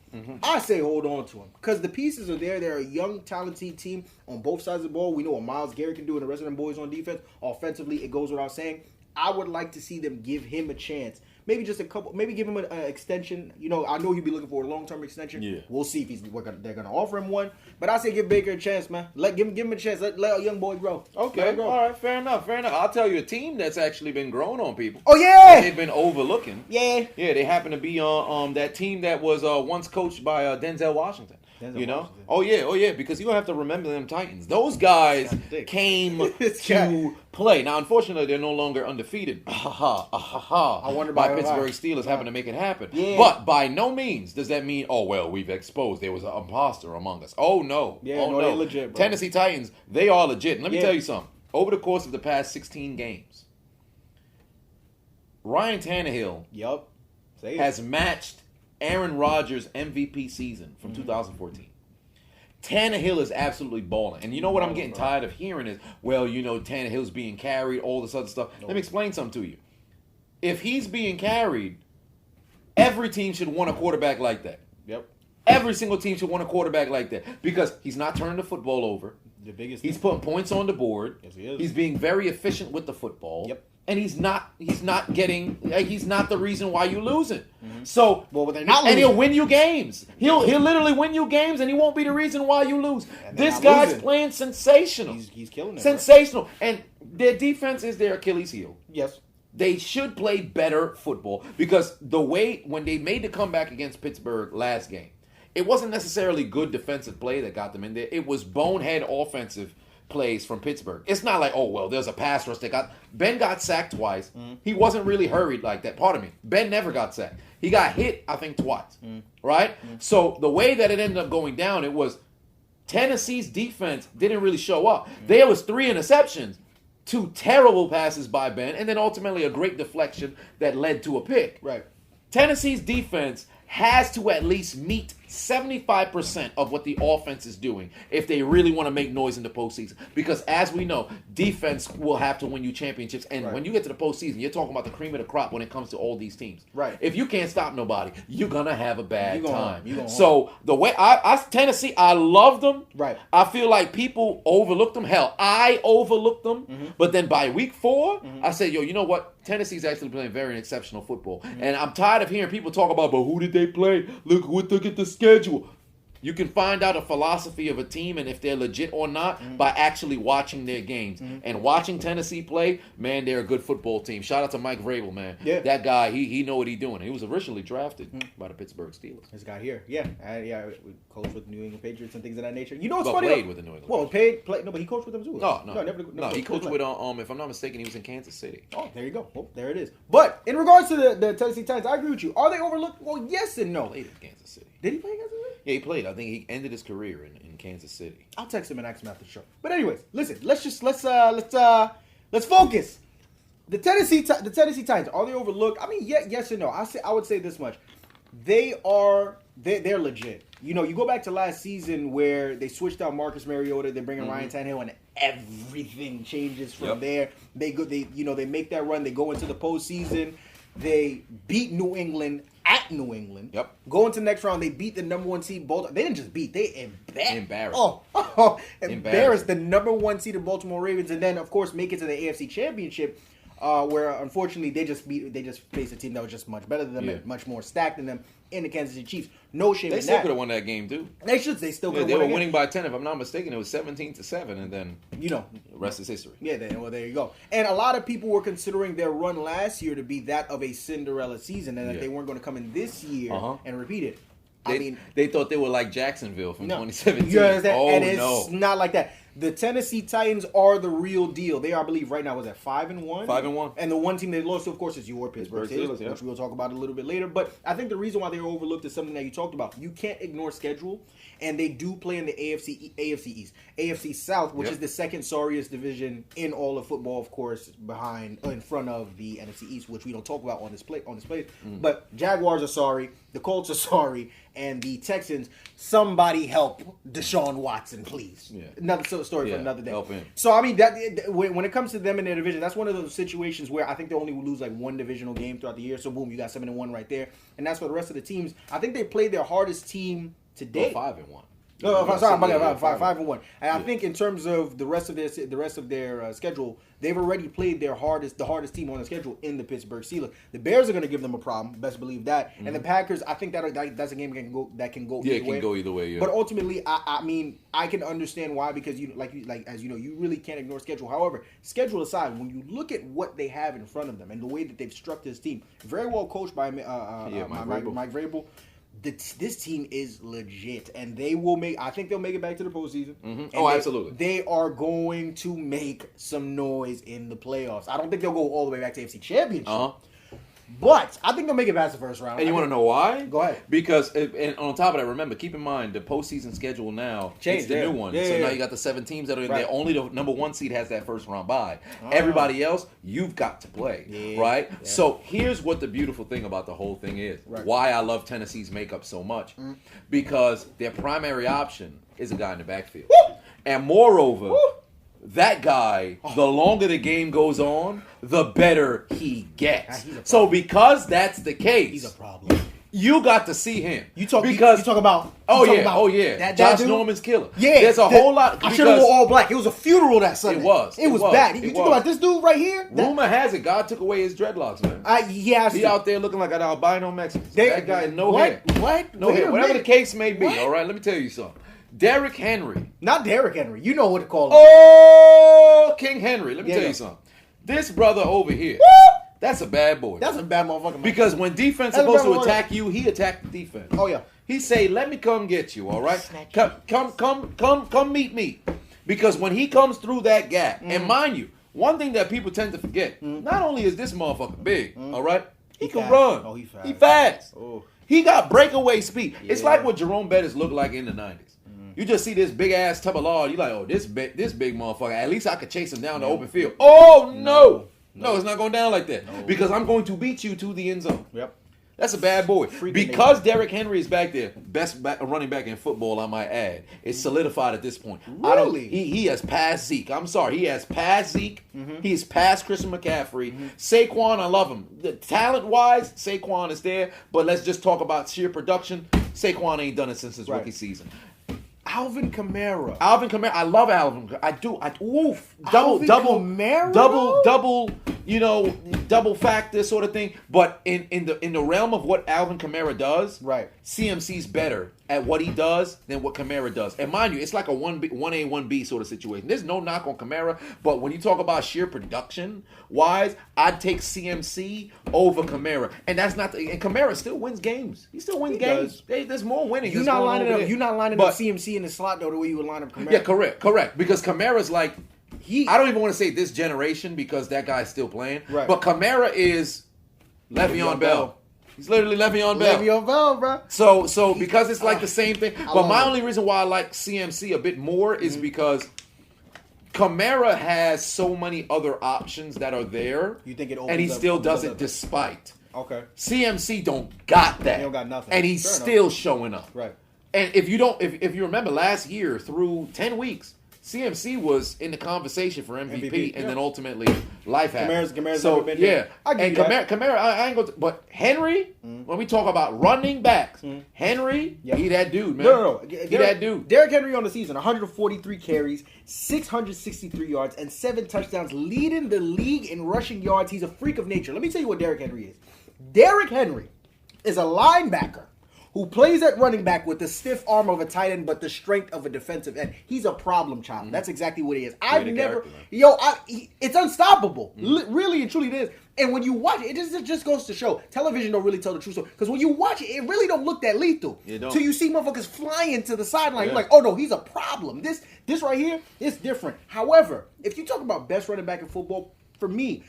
I say hold on to him because the pieces are there. They're a young, talented team on both sides of the ball. We know what Myles Garrett can do and the rest of them boys on defense. Offensively, it goes without saying. I would like to see them give him a chance. Maybe just a couple. Maybe give him an extension. I know he'd be looking for a long-term extension. Yeah. We'll see if they're going to offer him one. But I say give Baker a chance, man. Give him a chance. Let a young boy grow. Okay. All right. Fair enough. I'll tell you a team that's actually been growing on people. Oh yeah. They've been overlooking. Yeah. Yeah. They happen to be on that team that was once coached by Denzel Washington. Washington. Oh yeah, because you don't have to remember them Titans. Those guys came to play. Now, unfortunately, they're no longer undefeated. I wonder by Pittsburgh Steelers happen to make it happen. Yeah. But by no means does that mean, we've exposed there was an imposter among us. Oh no. Yeah, no, they're legit, bro. Tennessee Titans, they are legit. And let me tell you something. Over the course of the past 16 games, Ryan Tannehill has matched Aaron Rodgers' MVP season from 2014. Tannehill is absolutely balling. And you know what I'm getting tired of hearing is, Tannehill's being carried, all this other stuff. Let me explain something to you. If he's being carried, every team should want a quarterback like that. Yep. Every single team should want a quarterback like that because he's not turning the football over. He's putting points on the board. Yes, he is. He's being very efficient with the football. Yep. And he's not the reason why you're losing. So, they're not losing. And he'll win you games. He'll literally win you games, and he won't be the reason why you lose. This guy's playing sensational. He's killing it. Sensational. Bro. And their defense is their Achilles heel. Yes. They should play better football because the way when they made the comeback against Pittsburgh last game, it wasn't necessarily good defensive play that got them in there. It was bonehead offensive plays from Pittsburgh. It's not like, there's a pass rush Ben got sacked twice. He wasn't really hurried like that. Pardon me. Ben never got sacked. He got hit, I think, twice. Right? So the way that it ended up going down, it was Tennessee's defense didn't really show up. There was 3 interceptions, 2 terrible passes by Ben, and then ultimately a great deflection that led to a pick. Right. Tennessee's defense has to at least meet 75% of what the offense is doing if they really want to make noise in the postseason. Because as we know, defense will have to win you championships. And when you get to the postseason, you're talking about the cream of the crop when it comes to all these teams. Right. If you can't stop nobody, you're going to have a bad time. So the way Tennessee, I love them. Right. I feel like people overlooked them. Hell, I overlooked them. But then by week 4, I said, you know what? Tennessee's actually playing very exceptional football. And I'm tired of hearing people talk about, but who did they play? Look at the schedule. You can find out a philosophy of a team and if they're legit or not by actually watching their games. And watching Tennessee play, man, they're a good football team. Shout out to Mike Vrabel, man. Yeah. That guy, he know what he's doing. He was originally drafted by the Pittsburgh Steelers. This guy here. Yeah. We coached with New England Patriots and things of that nature. You know what's funny? Played with the New England Patriots. No, but he coached with them too. No, he coached with, if I'm not mistaken, he was in Kansas City. Oh, there you go. Oh, there it is. But in regards to the Tennessee Titans, I agree with you. Are they overlooked? Well, yes and no. He played in Kansas City. Did he play in Kansas City? Yeah, he played. I think he ended his career in Kansas City. I'll text him and ask him after the show. But anyways, listen. Let's focus. The Tennessee Titans, are they overlooked? I mean, yes and no. I would say this much. They're legit. You go back to last season where they switched out Marcus Mariota, they bring in Ryan Tannehill, and everything changes from there. They make that run. They go into the postseason. They beat New England at New England. Yep. Go into the next round. They beat the number 1 seed Baltimore. They didn't just beat. They embarrassed. Embarrassed the number 1 seed of Baltimore Ravens, and then of course make it to the AFC Championship. where unfortunately they just faced a team that was just much better than them and much more stacked than them in the Kansas City Chiefs. No shame in that. They still could have won that game too. They should. They still could have won. They were winning by 10, if I'm not mistaken. It was 17-7, and then the rest is history. Yeah, there you go. And a lot of people were considering their run last year to be that of a Cinderella season, and that they weren't going to come in this year and repeat it. They thought they were like Jacksonville from 2017. You understand? And it's not like that. The Tennessee Titans are the real deal. They are, I believe, right now was at 5-1. 5-1. And the one team they lost to, of course, is your Pittsburgh Steelers, which we'll talk about a little bit later. But I think the reason why they were overlooked is something that you talked about. You can't ignore schedule, and they do play in the AFC East, AFC South, which is the second sorriest division in all of football, of course, in front of the NFC East, which we don't talk about on this play. But Jaguars are sorry, the Colts are sorry, and the Texans. Somebody help Deshaun Watson, please. Yeah. Another story for another day. Help him. So I mean, when it comes to them in their division, that's one of those situations where I think they only lose like one divisional game throughout the year. So boom, you got 7-1 right there, and that's for the rest of the teams. I think they played their hardest team today. 5-1. No, sorry, 5-1. And I think in terms of the rest of their schedule, they've already played the hardest team on the schedule in the Pittsburgh Steelers. The Bears are going to give them a problem, best believe that. Mm-hmm. And the Packers, I think that's a game that can go either way. Yeah, it can go either way. Yeah. But ultimately, I mean, I can understand why, because you really can't ignore schedule. However, schedule aside, when you look at what they have in front of them and the way that they've struck this team, very well coached by Mike Vrabel. This team is legit, and they will make. I think they'll make it back to the postseason. Mm-hmm. Absolutely. They are going to make some noise in the playoffs. I don't think they'll go all the way back to AFC Championship, but I think they'll make it past the first round. And you want to know why? Go ahead. Because, and on top of that, remember, keep in mind the postseason schedule now changed the new one. So now you got the 7 teams that are in there. Only the number 1 seed has that first round bye. Everybody else, you've got to play, right? Yeah. So here's what the beautiful thing about the whole thing is. Why I love Tennessee's makeup so much. Because their primary option is a guy in the backfield. Woo! And moreover, that guy, the longer the game goes on, the better he gets. So because that's the case, he's a problem. You got to see him. You talk about Josh Norman's killer. Yeah, there's a whole lot. I should have worn all black. It was a funeral that Sunday. It was bad. You talk about this dude right here. Rumor has it God took away his dreadlocks, man. He out there looking like an albino Mexican. That guy, no hair. What? No hair. Whatever the case may be. All right, let me tell you something. Derrick Henry. Not Derrick Henry. You know what to call him. Oh, King Henry. Let me tell you something. This brother over here, that's a bad boy. That's a bad motherfucker, man. Because when defense is supposed to attack you, he attacked the defense. Oh, yeah. He say, let me come get you, all right? Come meet me. Because when he comes through that gap, and mind you, one thing that people tend to forget, not only is this motherfucker big, all right? He can run. Oh, he fast. He fast. Oh. He got breakaway speed. Yeah. It's like what Jerome Bettis looked like in the 90s. You just see this big ass Tubbalard. You like, oh, this big motherfucker. At least I could chase him down the open field. Oh no, it's not going down like that because I'm going to beat you to the end zone. Yep, that's a bad boy. Because Derrick Henry is back there, best running back in football, I might add. It's solidified at this point. Really? He has passed Zeke. I'm sorry, he has passed Zeke. He has passed Christian McCaffrey. Saquon, I love him. Talent wise, Saquon is there. But let's just talk about sheer production. Saquon ain't done it since his rookie season. Alvin Kamara. I love Alvin. I do. Double, double factor sort of thing. But in the realm of what Alvin Kamara does, CMC's better at what he does than what Kamara does. And mind you, it's like a 1A, 1B sort of situation. There's no knock on Kamara, but when you talk about sheer production wise, I'd take CMC over Kamara. And that's not and Kamara still wins games. He still wins games. There's more winning. You're not lining up CMC in the slot though the way you would line up Kamara. Yeah, correct. Because Kamara's like I don't even want to say this generation because that guy's still playing. Right. But Kamara is Le'Veon Bell. He's literally Le'Veon Bell. Le'Veon Bell, bro. So because it's like the same thing. But my only reason why I like CMC a bit more is because Kamara has so many other options that are there. You think it opens and he up, still does it despite. Okay. CMC don't got that. He don't got nothing. And he's still showing up. Right. And if you remember last year through 10 weeks, CMC was in the conversation for MVP, and then ultimately life happened. Kamara's never been here. Kamara, I ain't going to, but Henry, when we talk about running backs, Henry, he that dude, man. No. He that dude. Derrick Henry on the season, 143 carries, 663 yards, and 7 touchdowns, leading the league in rushing yards. He's a freak of nature. Let me tell you what Derrick Henry is. Derrick Henry is a linebacker who plays at running back with the stiff arm of a tight end, but the strength of a defensive end. He's a problem child. That's exactly what he is. It's unstoppable. Really and truly it is. And when you watch it, it just goes to show, television don't really tell the truth story. Because when you watch it, it really don't look that lethal. Till you see motherfuckers flying to the sideline. You're like, oh no, he's a problem. This right here is different. However, if you talk about best running back in football, for me,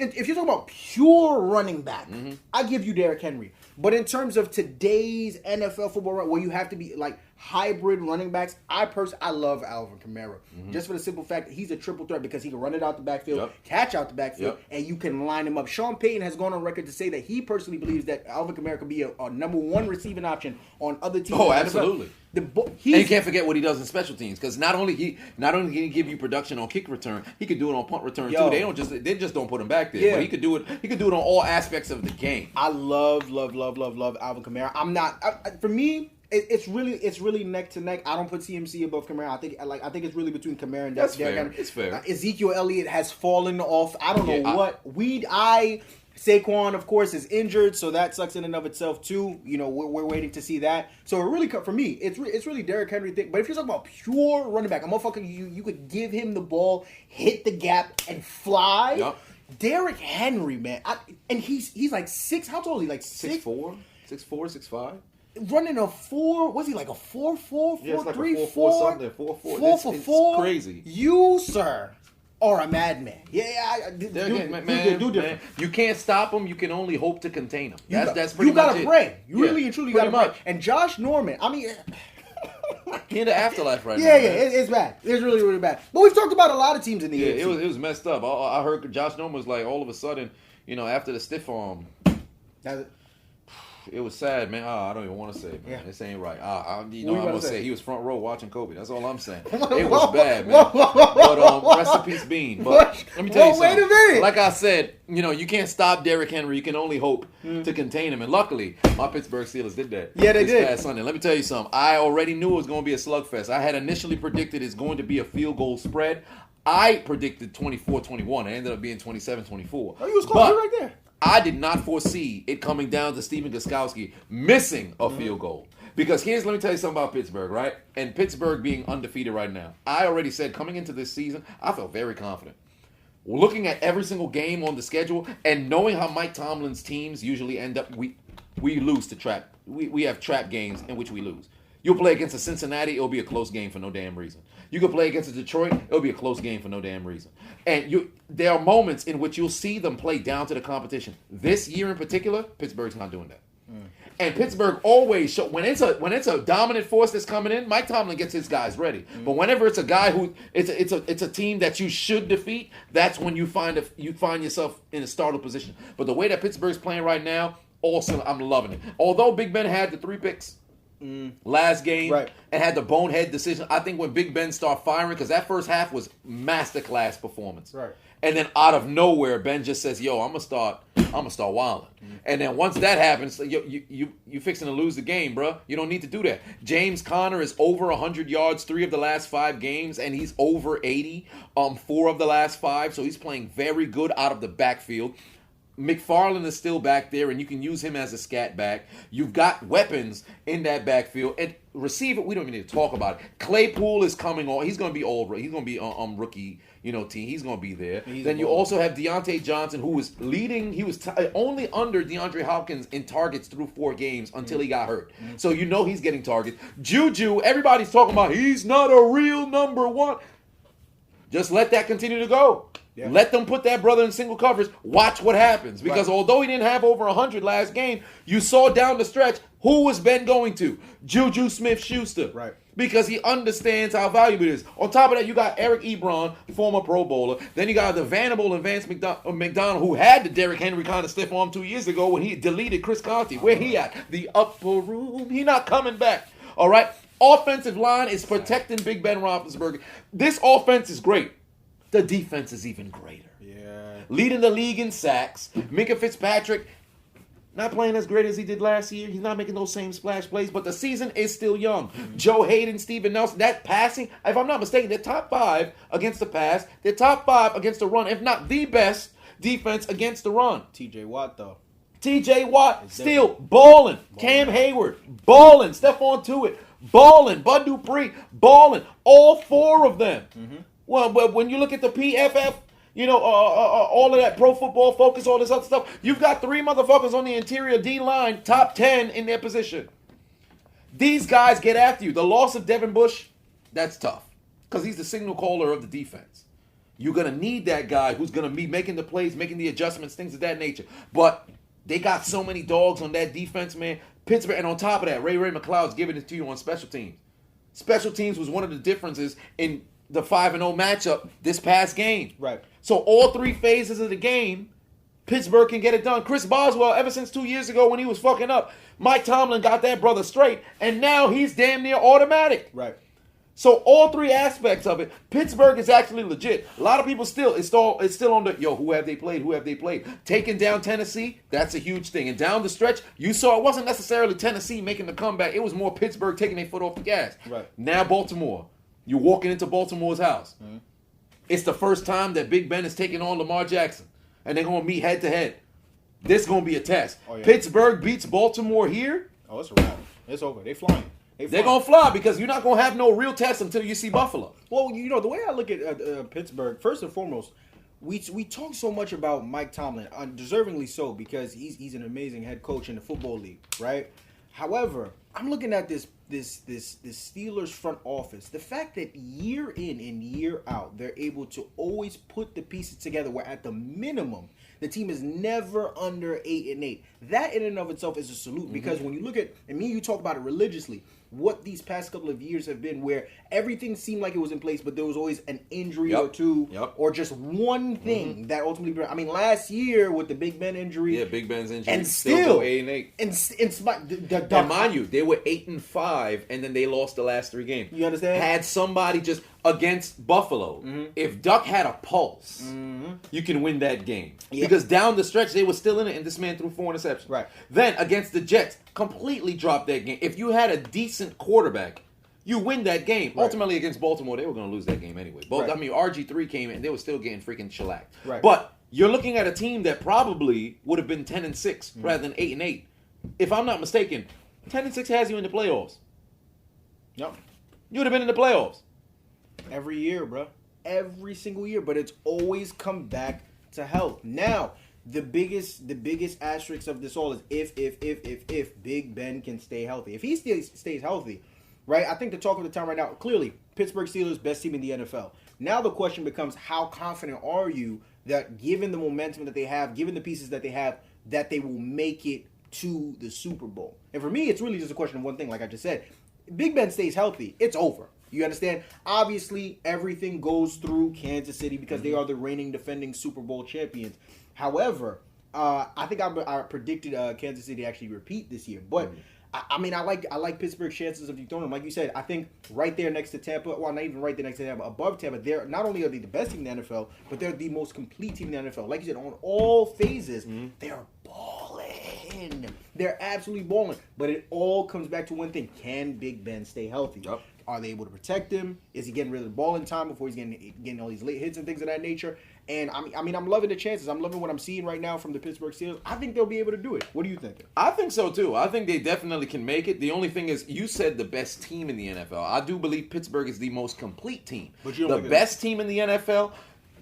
if you talk about pure running back, I give you Derrick Henry. But in terms of today's NFL football, where you have to be like hybrid running backs, I love Alvin Kamara. Just for the simple fact that he's a triple threat because he can run it out the backfield, catch out the backfield, and you can line him up. Sean Payton has gone on record to say that he personally believes that Alvin Kamara could be a number one receiving option on other teams. Oh, absolutely. And you can't forget what he does in special teams, because not only can he give you production on kick return, he could do it on punt return too. They just don't put him back there. But he could do it. He could do it on all aspects of the game. I love Alvin Kamara. For me, it's really neck to neck. I don't put CMC above Kamara. I think it's really between Kamara and That's Derrick fair. Henry. It's fair. Ezekiel Elliott has fallen off. I don't know what. Saquon, of course, is injured, so that sucks in and of itself too. You know, we're waiting to see that. So it really, for me, it's really Derrick Henry thing. But if you're talking about pure running back, a motherfucker, you could give him the ball, hit the gap, and fly. Yep. Derrick Henry, man, and he's like 6. How tall is he? Like 6'4", 6'5". Running a 4. Was he like a 4.4, 4.3, 4 4 something, 4.4. 4 for 4? It's crazy. You, sir, are a madman. Man, you can't stop him. You can only hope to contain him. That's pretty you much gotta it. pray. You really and truly gotta much. pray. And Josh Norman, I mean, he in the afterlife right now. Yeah, it's bad. It's really, really bad. But we've talked about a lot of teams in the AFC. It was messed up. I heard Josh Norman was like, all of a sudden, after the stiff arm. It was sad, man. I don't even want to say it, man. This ain't right. I'm going to say he was front row watching Kobe. That's all I'm saying. It was bad, man. But rest in peace, Bean. But let me tell you something. Wait a minute. Like I said, you can't stop Derrick Henry. You can only hope to contain him. And luckily, my Pittsburgh Steelers did that. Yeah, they did. This past Sunday. Let me tell you something. I already knew it was going to be a slugfest. I had initially predicted it's going to be a field goal spread. I predicted 24-21. It ended up being 27-24. Oh, you was close. You're right there. I did not foresee it coming down to Stephen Gostkowski missing a field goal. Because let me tell you something about Pittsburgh, right? And Pittsburgh being undefeated right now. I already said coming into this season, I felt very confident. Looking at every single game on the schedule and knowing how Mike Tomlin's teams usually end up, we lose to trap. We have trap games in which we lose. You'll play against a Cincinnati, it'll be a close game for no damn reason. You could play against a Detroit, it'll be a close game for no damn reason. And there are moments in which you'll see them play down to the competition. This year in particular, Pittsburgh's not doing that. And Pittsburgh always show when it's a dominant force that's coming in, Mike Tomlin gets his guys ready. But whenever it's a guy who it's a team that you should defeat, that's when you find yourself in a startle position. But the way that Pittsburgh's playing right now, also I'm loving it. Although Big Ben had the 3 picks last game and had the bonehead decision, I think when Big Ben started firing, because that first half was masterclass performance. Right. And then out of nowhere, Ben just says, "Yo, I'm gonna start wilding." And then once that happens, you fixing to lose the game, bro. You don't need to do that. James Conner is over 100 yards 3 of the last 5 games, and he's over 80 4 of the last 5. So he's playing very good out of the backfield. McFarland is still back there, and you can use him as a scat back. You've got weapons in that backfield. And receiver, we don't even need to talk about it. Claypool is coming on. He's going to be He's going to be rookie, team. He's going to be there. Then you also have Deontay Johnson, who was leading. He was only under DeAndre Hopkins in targets through 4 games until he got hurt. So he's getting targets. Juju, everybody's talking about he's not a real number 1. Just let that continue to go. Yeah. Let them put that brother in single coverage. Watch what happens. Because although he didn't have over 100 last game, you saw down the stretch, who was Ben going to? Juju Smith-Schuster. Right. Because he understands how valuable it is. On top of that, you got Eric Ebron, former Pro Bowler. Then you got the Vanderbilt and Vance McDonald, who had the Derrick Henry kind of stiff arm 2 years ago when he deleted Chris Conte. Where he at? The upper room. He not coming back. All right? offensive line is protecting Big Ben Roethlisberger. This offense is great. The defense is even greater. Yeah. Leading the league in sacks. Minka Fitzpatrick, not playing as great as he did last year. He's not making those same splash plays, but the season is still young. Mm-hmm. Joe Hayden, Steven Nelson, that passing, if I'm not mistaken, they're top 5 against the pass. They're top 5 against the run, if not the best defense against the run. TJ Watt, though. TJ Watt, still balling. Cam Hayward, balling. Stephon Tuitt, balling. Bud Dupree, balling. All 4 of them. Mm-hmm. Well, but when you look at the PFF, all of that Pro Football Focus, all this other stuff, you've got 3 motherfuckers on the interior D-line, top 10 in their position. These guys get after you. The loss of Devin Bush, that's tough because he's the signal caller of the defense. You're going to need that guy who's going to be making the plays, making the adjustments, things of that nature. But they got so many dogs on that defense, man. Pittsburgh, and on top of that, Ray McLeod's giving it to you on special teams. Special teams was one of the differences in the 5-0 matchup this past game. Right. So all 3 phases of the game, Pittsburgh can get it done. Chris Boswell, ever since 2 years ago when he was fucking up, Mike Tomlin got that brother straight, and now he's damn near automatic. Right. So all 3 aspects of it, Pittsburgh is actually legit. A lot of people it's still on the, who have they played? Taking down Tennessee, that's a huge thing. And down the stretch, you saw it wasn't necessarily Tennessee making the comeback. It was more Pittsburgh taking their foot off the gas. Right. Now Baltimore. You're walking into Baltimore's house. Mm-hmm. It's the first time that Big Ben is taking on Lamar Jackson. And they're going to meet head-to-head. This is going to be a test. Oh, yeah. Pittsburgh beats Baltimore here. Oh, it's a wrap. It's over. They're flying. They're going to fly because you're not going to have no real test until you see Buffalo. Well, the way I look at Pittsburgh, first and foremost, we talk so much about Mike Tomlin, deservingly so, because he's an amazing head coach in the football league, right? However, I'm looking at this Steelers front office. The fact that year in and year out, they're able to always put the pieces together where at the minimum, the team is never under 8-8. That in and of itself is a salute because when you look at, and me and you talk about it religiously, what these past couple of years have been where everything seemed like it was in place, but there was always an injury or two or just one thing that ultimately, last year with the Big Ben injury. Yeah, Big Ben's injury. And still 8-8. And mind you, they were 8-5 and then they lost the last 3 games. You understand? Had somebody just against Buffalo, if Duck had a pulse, you can win that game. Yeah. Because down the stretch, they were still in it and this man threw 4 interceptions. Right. Then against the Jets, completely dropped that game. If you had a decent quarterback, you win that game. Right. Ultimately, against Baltimore, they were going to lose that game anyway. RG3 came in, they were still getting freaking shellacked. Right. But you're looking at a team that probably would have been 10-6 rather than 8-8. If I'm not mistaken, 10-6 has you in the playoffs. Yep. You would have been in the playoffs. Every year, bro. Every single year. But it's always come back to health. Now, the biggest asterisk of this all is if Big Ben can stay healthy. If he stays healthy, right? I think the talk of the town right now, clearly, Pittsburgh Steelers, best team in the NFL. Now the question becomes, how confident are you that given the momentum that they have, given the pieces that they have, that they will make it to the Super Bowl? And for me, it's really just a question of one thing, like I just said. Big Ben stays healthy, it's over. You understand? Obviously, everything goes through Kansas City because they are the reigning defending Super Bowl champions. However, I think I predicted Kansas City to actually repeat this year. But, I like Pittsburgh's chances of dethroning them. Like you said, I think right there next to Tampa, well, not even right there next to Tampa, above Tampa, they're not only are they the best team in the NFL, but they're the most complete team in the NFL. Like you said, on all phases, they're balling. They're absolutely balling. But it all comes back to one thing. Can Big Ben stay healthy? Yep. Are they able to protect him? Is he getting rid of the ball in time before he's getting all these late hits and things of that nature? And I'm loving the chances. I'm loving what I'm seeing right now from the Pittsburgh Steelers. I think they'll be able to do it. What do you think? I think so too. I think they definitely can make it. The only thing is, you said the best team in the NFL. I do believe Pittsburgh is the most complete team. But you don't the best team in the NFL.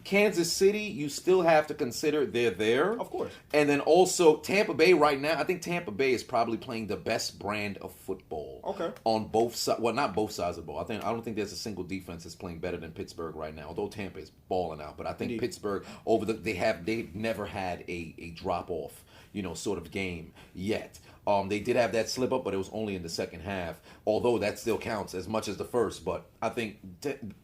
Kansas City, you still have to consider they're there. Of course. And then also Tampa Bay right now, I think Tampa Bay is probably playing the best brand of football. Okay. On both sides. Well, not both sides of the ball. I don't think there's a single defense that's playing better than Pittsburgh right now. Although Tampa is balling out, but I think Pittsburgh they've never had a drop off, sort of game yet. They did have that slip up, but it was only in the second half. Although that still counts as much as the first. But I think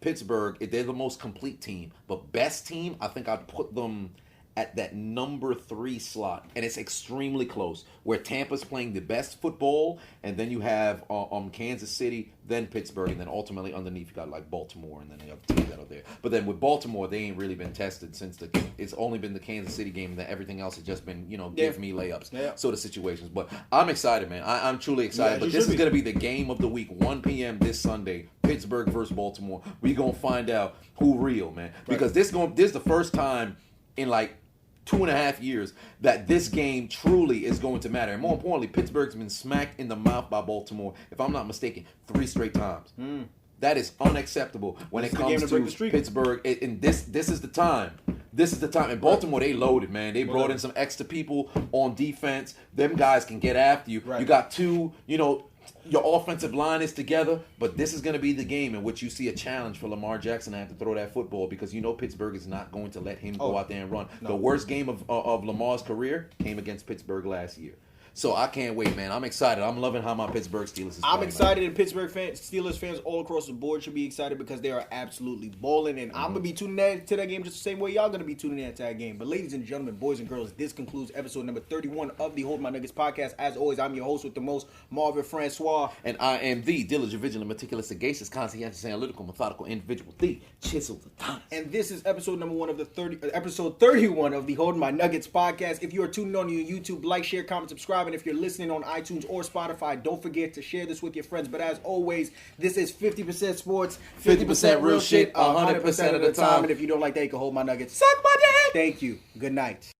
Pittsburgh, they're the most complete team. But best team, I think I'd put them at that number 3 slot, and it's extremely close. Where Tampa's playing the best football, and then you have Kansas City, then Pittsburgh, and then ultimately underneath you got like Baltimore, and then the other teams that are there. But then with Baltimore, they ain't really been tested since it's only been the Kansas City game, and then everything else has just been give me layups sort of situations. But I'm excited, man. I'm truly excited. But this is going to be the game of the week, 1 p.m. this Sunday, Pittsburgh versus Baltimore. We gonna find out who real, man, because this is the first time in like 2.5 years that this game truly is going to matter. And more importantly, Pittsburgh's been smacked in the mouth by Baltimore, if I'm not mistaken, 3 straight times. That is unacceptable when it comes to Pittsburgh. And this is the time. This is the time. In Baltimore, they loaded, man. They brought in some extra people on defense. Them guys can get after you. You got 2, your offensive line is together, but this is going to be the game in which you see a challenge for Lamar Jackson to have to throw that football, because Pittsburgh is not going to let him go out there and run. No. The worst game of Lamar's career came against Pittsburgh last year. So I can't wait, man. I'm excited. I'm loving how my Pittsburgh Steelers is playing. I'm excited, and Pittsburgh Steelers fans all across the board should be excited because they are absolutely balling. And I'm going to be tuning in to that game just the same way y'all going to be tuning in to that game. But ladies and gentlemen, boys and girls, this concludes episode number 31 of the Hold My Nuggets podcast. As always, I'm your host with the most, Marvin Francois. And I am the diligent, vigilant, meticulous, sagacious, conscientious, analytical, methodical individual, the Chisel the Thomas. And this is episode number 1 of episode 31 of the Hold My Nuggets podcast. If you are tuning on your YouTube, like, share, comment, subscribe. And if you're listening on iTunes or Spotify, don't forget to share this with your friends. But as always, this is 50% sports, 50% real shit, 100% of the time. And if you don't like that, you can hold my nuggets. Suck my dick! Thank you. Good night.